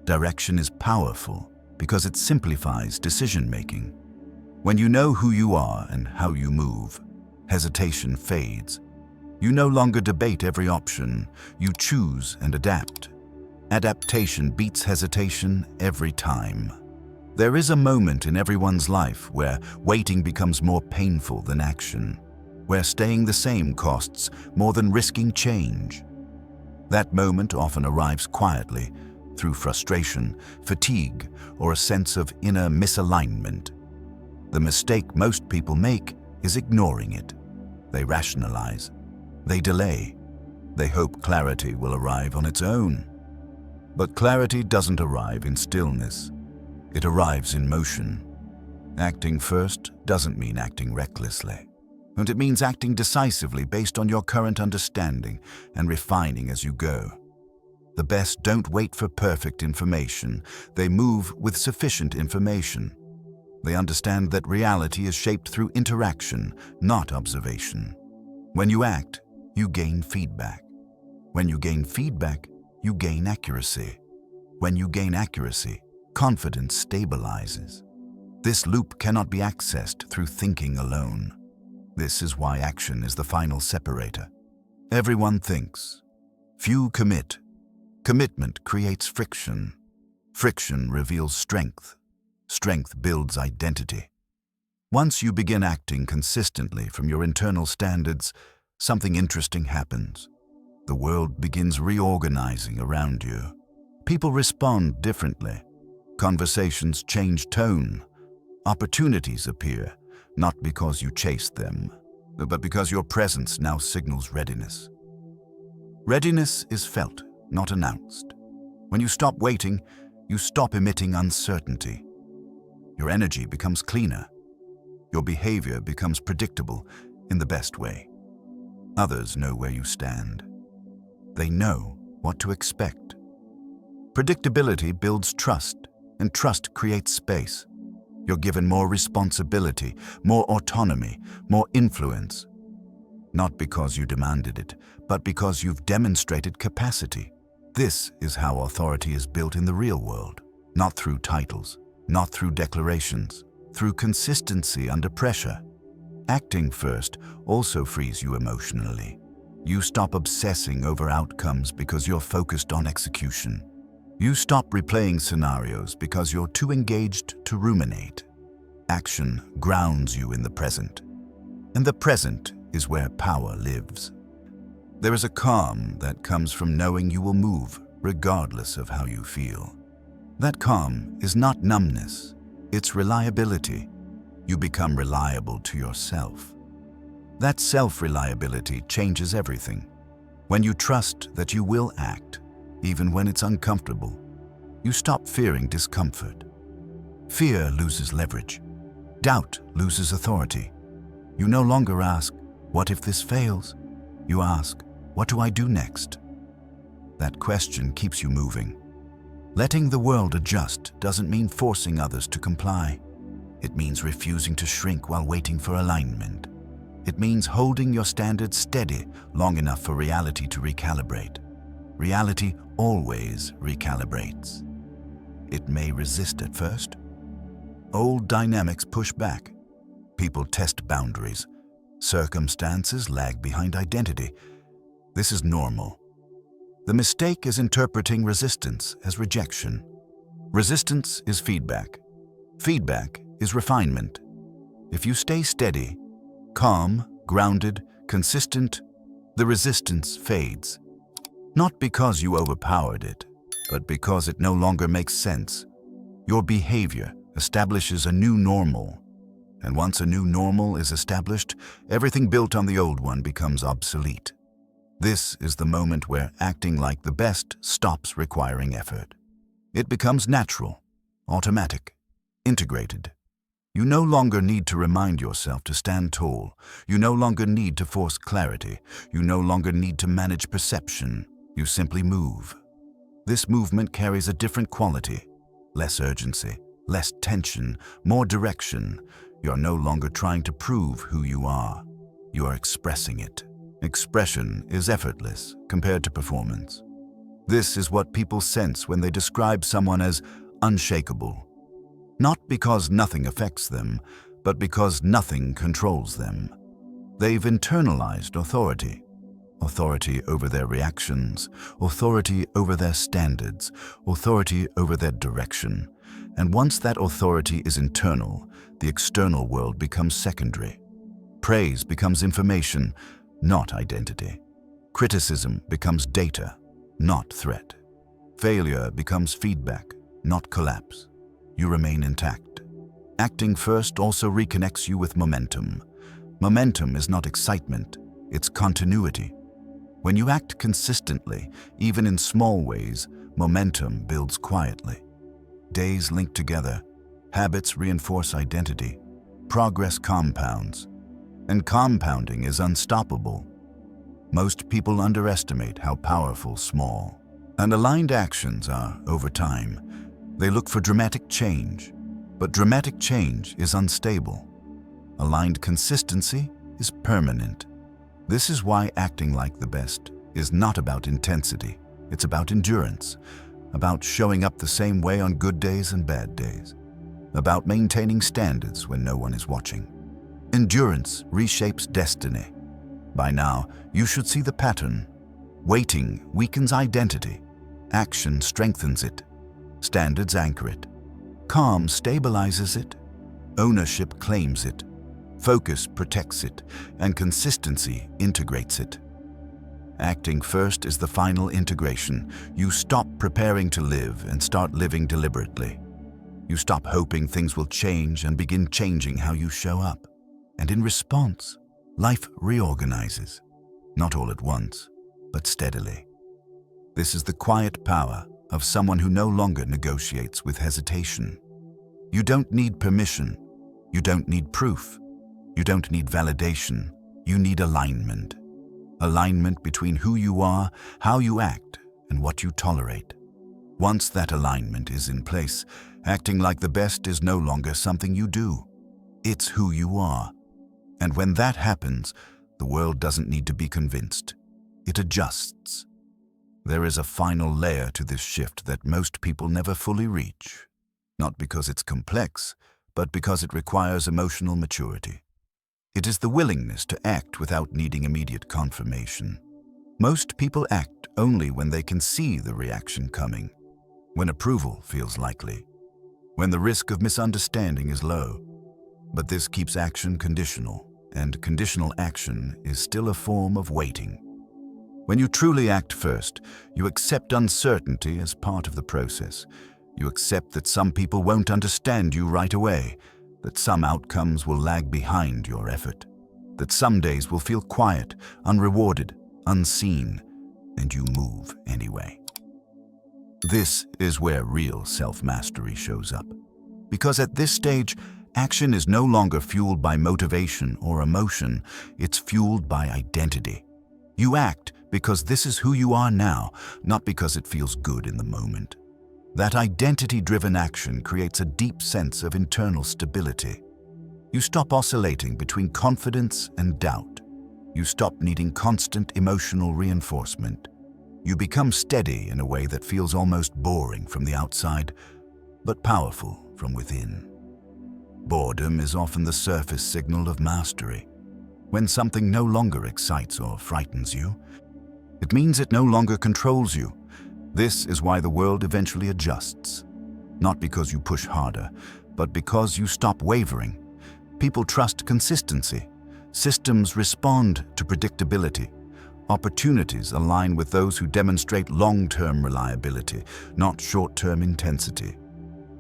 Direction is powerful because it simplifies decision-making. When you know who you are and how you move, hesitation fades. You no longer debate every option. You choose and adapt. Adaptation beats hesitation every time. There is a moment in everyone's life where waiting becomes more painful than action, where staying the same costs more than risking change. That moment often arrives quietly, through frustration, fatigue, or a sense of inner misalignment. The mistake most people make is ignoring it. They rationalize. They delay. They hope clarity will arrive on its own. But clarity doesn't arrive in stillness. It arrives in motion. Acting first doesn't mean acting recklessly, and it means acting decisively based on your current understanding and refining as you go. The best don't wait for perfect information. They move with sufficient information. They understand that reality is shaped through interaction, not observation. When you act, you gain feedback. When you gain feedback, you gain accuracy. When you gain accuracy, confidence stabilizes. This loop cannot be accessed through thinking alone. This is why action is the final separator. Everyone thinks. Few commit. Commitment creates friction. Friction reveals strength. Strength builds identity. Once you begin acting consistently from your internal standards, something interesting happens. The world begins reorganizing around you. People respond differently. Conversations change tone. Opportunities appear, not because you chased them, but because your presence now signals readiness. Readiness is felt, not announced. When you stop waiting, you stop emitting uncertainty. Your energy becomes cleaner. Your behavior becomes predictable in the best way. Others know where you stand. They know what to expect. Predictability builds trust, and trust creates space. You're given more responsibility, more autonomy, more influence. Not because you demanded it, but because you've demonstrated capacity. This is how authority is built in the real world, not through titles, not through declarations, through consistency under pressure. Acting first also frees you emotionally. You stop obsessing over outcomes because you're focused on execution. You stop replaying scenarios because you're too engaged to ruminate. Action grounds you in the present, and the present is where power lives. There is a calm that comes from knowing you will move regardless of how you feel. That calm is not numbness, it's reliability. You become reliable to yourself. That self-reliability changes everything. When you trust that you will act, even when it's uncomfortable, you stop fearing discomfort. Fear loses leverage. Doubt loses authority. You no longer ask, "What if this fails?" You ask, "What do I do next?" That question keeps you moving. Letting the world adjust doesn't mean forcing others to comply. It means refusing to shrink while waiting for alignment. It means holding your standards steady long enough for reality to recalibrate. Reality always recalibrates. It may resist at first. Old dynamics push back. People test boundaries. Circumstances lag behind identity. This is normal. The mistake is interpreting resistance as rejection. Resistance is feedback. Feedback is refinement. If you stay steady, calm, grounded, consistent, the resistance fades. Not because you overpowered it, but because it no longer makes sense. Your behavior establishes a new normal. And once a new normal is established, everything built on the old one becomes obsolete. This is the moment where acting like the best stops requiring effort. It becomes natural, automatic, integrated. You no longer need to remind yourself to stand tall. You no longer need to force clarity. You no longer need to manage perception. You simply move. This movement carries a different quality, less urgency, less tension, more direction. You're no longer trying to prove who you are. You are expressing it. Expression is effortless compared to performance. This is what people sense when they describe someone as unshakable. Not because nothing affects them, but because nothing controls them. They've internalized authority. Authority over their reactions, authority over their standards, authority over their direction. And once that authority is internal, the external world becomes secondary. Praise becomes information, not identity. Criticism becomes data, not threat. Failure becomes feedback, not collapse. You remain intact. Acting first also reconnects you with momentum. Momentum is not excitement, it's continuity. When you act consistently, even in small ways, momentum builds quietly. Days link together, habits reinforce identity, progress compounds, and compounding is unstoppable. Most people underestimate how powerful small and aligned actions are over time. They look for dramatic change, but dramatic change is unstable. Aligned consistency is permanent. This is why acting like the best is not about intensity. It's about endurance, about showing up the same way on good days and bad days, about maintaining standards when no one is watching. Endurance reshapes destiny. By now, you should see the pattern. Waiting weakens identity. Action strengthens it. Standards anchor it. Calm stabilizes it. Ownership claims it. Focus protects it, and consistency integrates it. Acting first is the final integration. You stop preparing to live and start living deliberately. You stop hoping things will change and begin changing how you show up. And in response, life reorganizes. Not all at once, but steadily. This is the quiet power of someone who no longer negotiates with hesitation. You don't need permission. You don't need proof. You don't need validation. You need alignment. Alignment between who you are, how you act, and what you tolerate. Once that alignment is in place, acting like the best is no longer something you do. It's who you are. And when that happens, the world doesn't need to be convinced. It adjusts. There is a final layer to this shift that most people never fully reach. Not because it's complex, but because it requires emotional maturity. It is the willingness to act without needing immediate confirmation. Most people act only when they can see the reaction coming, when approval feels likely, when the risk of misunderstanding is low. But this keeps action conditional, and conditional action is still a form of waiting. When you truly act first, you accept uncertainty as part of the process. You accept that some people won't understand you right away, that some outcomes will lag behind your effort, that some days will feel quiet, unrewarded, unseen, and you move anyway. This is where real self-mastery shows up. Because at this stage, action is no longer fueled by motivation or emotion, it's fueled by identity. You act because this is who you are now, not because it feels good in the moment. That identity-driven action creates a deep sense of internal stability. You stop oscillating between confidence and doubt. You stop needing constant emotional reinforcement. You become steady in a way that feels almost boring from the outside, but powerful from within. Boredom is often the surface signal of mastery. When something no longer excites or frightens you, it means it no longer controls you. This is why the world eventually adjusts. Not because you push harder, but because you stop wavering. People trust consistency. Systems respond to predictability. Opportunities align with those who demonstrate long-term reliability, not short-term intensity.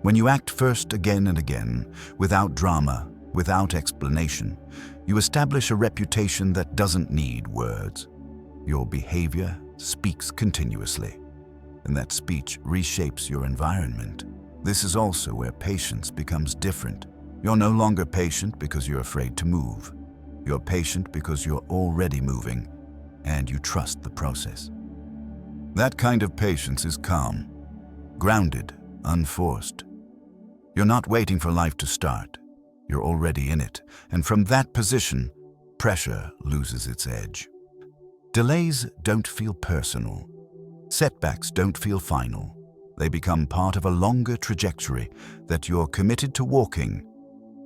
When you act first again and again, without drama, without explanation, you establish a reputation that doesn't need words. Your behavior speaks continuously, and that speech reshapes your environment. This is also where patience becomes different. You're no longer patient because you're afraid to move. You're patient because you're already moving, and you trust the process. That kind of patience is calm, grounded, unforced. You're not waiting for life to start. You're already in it, and from that position, pressure loses its edge. Delays don't feel personal. Setbacks don't feel final. They become part of a longer trajectory that you're committed to walking.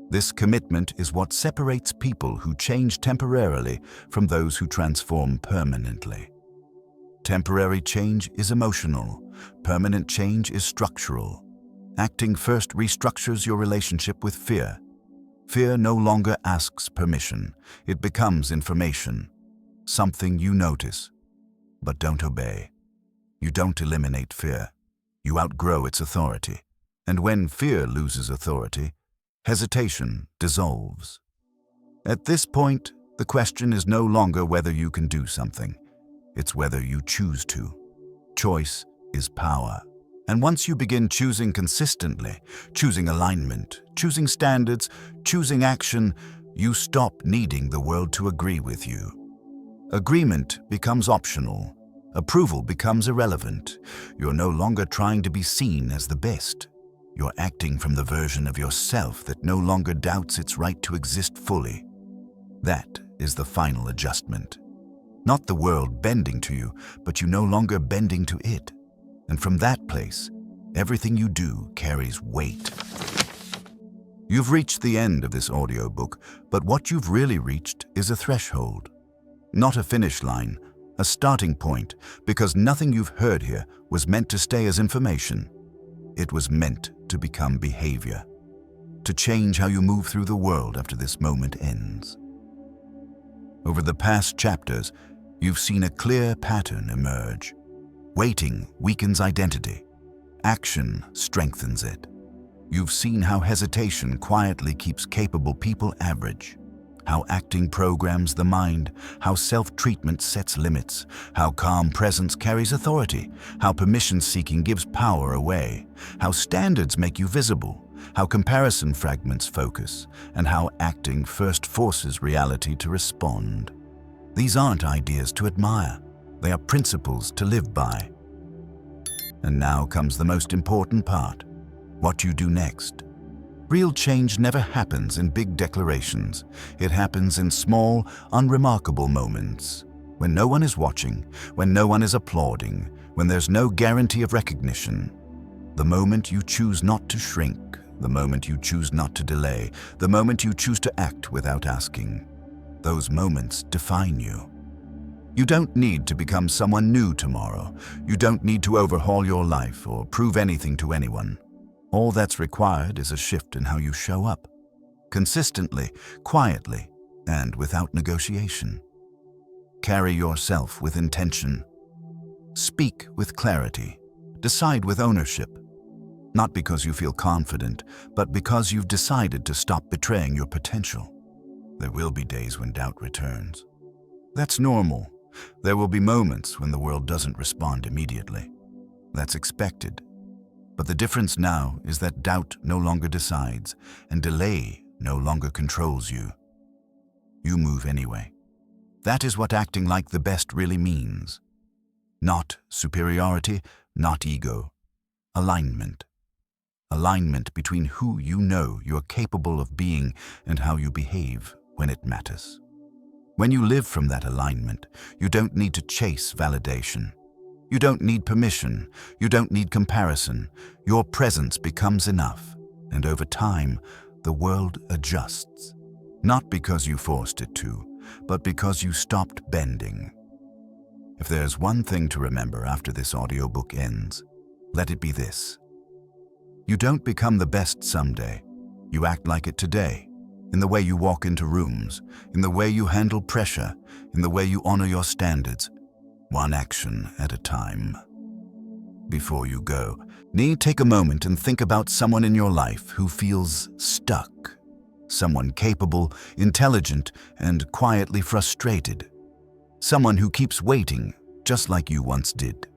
This commitment is what separates people who change temporarily from those who transform permanently. Temporary change is emotional. Permanent change is structural. Acting first restructures your relationship with fear. Fear no longer asks permission. It becomes information. Something you notice, but don't obey. You don't eliminate fear. You outgrow its authority. And when fear loses authority, hesitation dissolves. At this point, the question is no longer whether you can do something. It's whether you choose to. Choice is power. And once you begin choosing consistently, choosing alignment, choosing standards, choosing action, you stop needing the world to agree with you. Agreement becomes optional. Approval becomes irrelevant. You're no longer trying to be seen as the best. You're acting from the version of yourself that no longer doubts its right to exist fully. That is the final adjustment. Not the world bending to you, but you no longer bending to it. And from that place, everything you do carries weight. You've reached the end of this audiobook, but what you've really reached is a threshold. Not a finish line, a starting point, because nothing you've heard here was meant to stay as information. It was meant to become behavior, to change how you move through the world after this moment ends. Over the past chapters, you've seen a clear pattern emerge. Waiting weakens identity. Action strengthens it. You've seen how hesitation quietly keeps capable people average, how acting programs the mind, how self-treatment sets limits, how calm presence carries authority, how permission-seeking gives power away, how standards make you visible, how comparison fragments focus, and how acting first forces reality to respond. These aren't ideas to admire. They are principles to live by. And now comes the most important part: what you do next. Real change never happens in big declarations. It happens in small, unremarkable moments. When no one is watching, when no one is applauding, when there's no guarantee of recognition. The moment you choose not to shrink, the moment you choose not to delay, the moment you choose to act without asking. Those moments define you. You don't need to become someone new tomorrow. You don't need to overhaul your life or prove anything to anyone. All that's required is a shift in how you show up, consistently, quietly, and without negotiation. Carry yourself with intention. Speak with clarity. Decide with ownership. Not because you feel confident, but because you've decided to stop betraying your potential. There will be days when doubt returns. That's normal. There will be moments when the world doesn't respond immediately. That's expected. But the difference now is that doubt no longer decides, and delay no longer controls you. You move anyway. That is what acting like the best really means. Not superiority, not ego. Alignment. Alignment between who you know you're capable of being and how you behave when it matters. When you live from that alignment, you don't need to chase validation. You don't need permission. You don't need comparison. Your presence becomes enough, and over time, the world adjusts. Not because you forced it to, but because you stopped bending. If there's one thing to remember after this audiobook ends, let it be this. You don't become the best someday. You act like it today. In the way you walk into rooms, in the way you handle pressure, in the way you honor your standards, one action at a time. Before you go, take a moment and think about someone in your life who feels stuck. Someone capable, intelligent, and quietly frustrated. Someone who keeps waiting, just like you once did.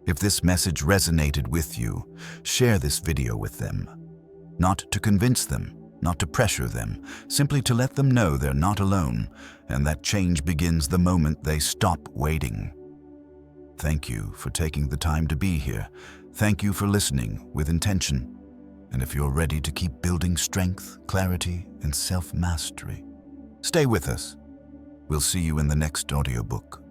If this message resonated with you, share this video with them. Not to convince them, not to pressure them, simply to let them know they're not alone, and that change begins the moment they stop waiting. Thank you for taking the time to be here. Thank you for listening with intention. And if you're ready to keep building strength, clarity, and self-mastery, stay with us. We'll see you in the next audiobook.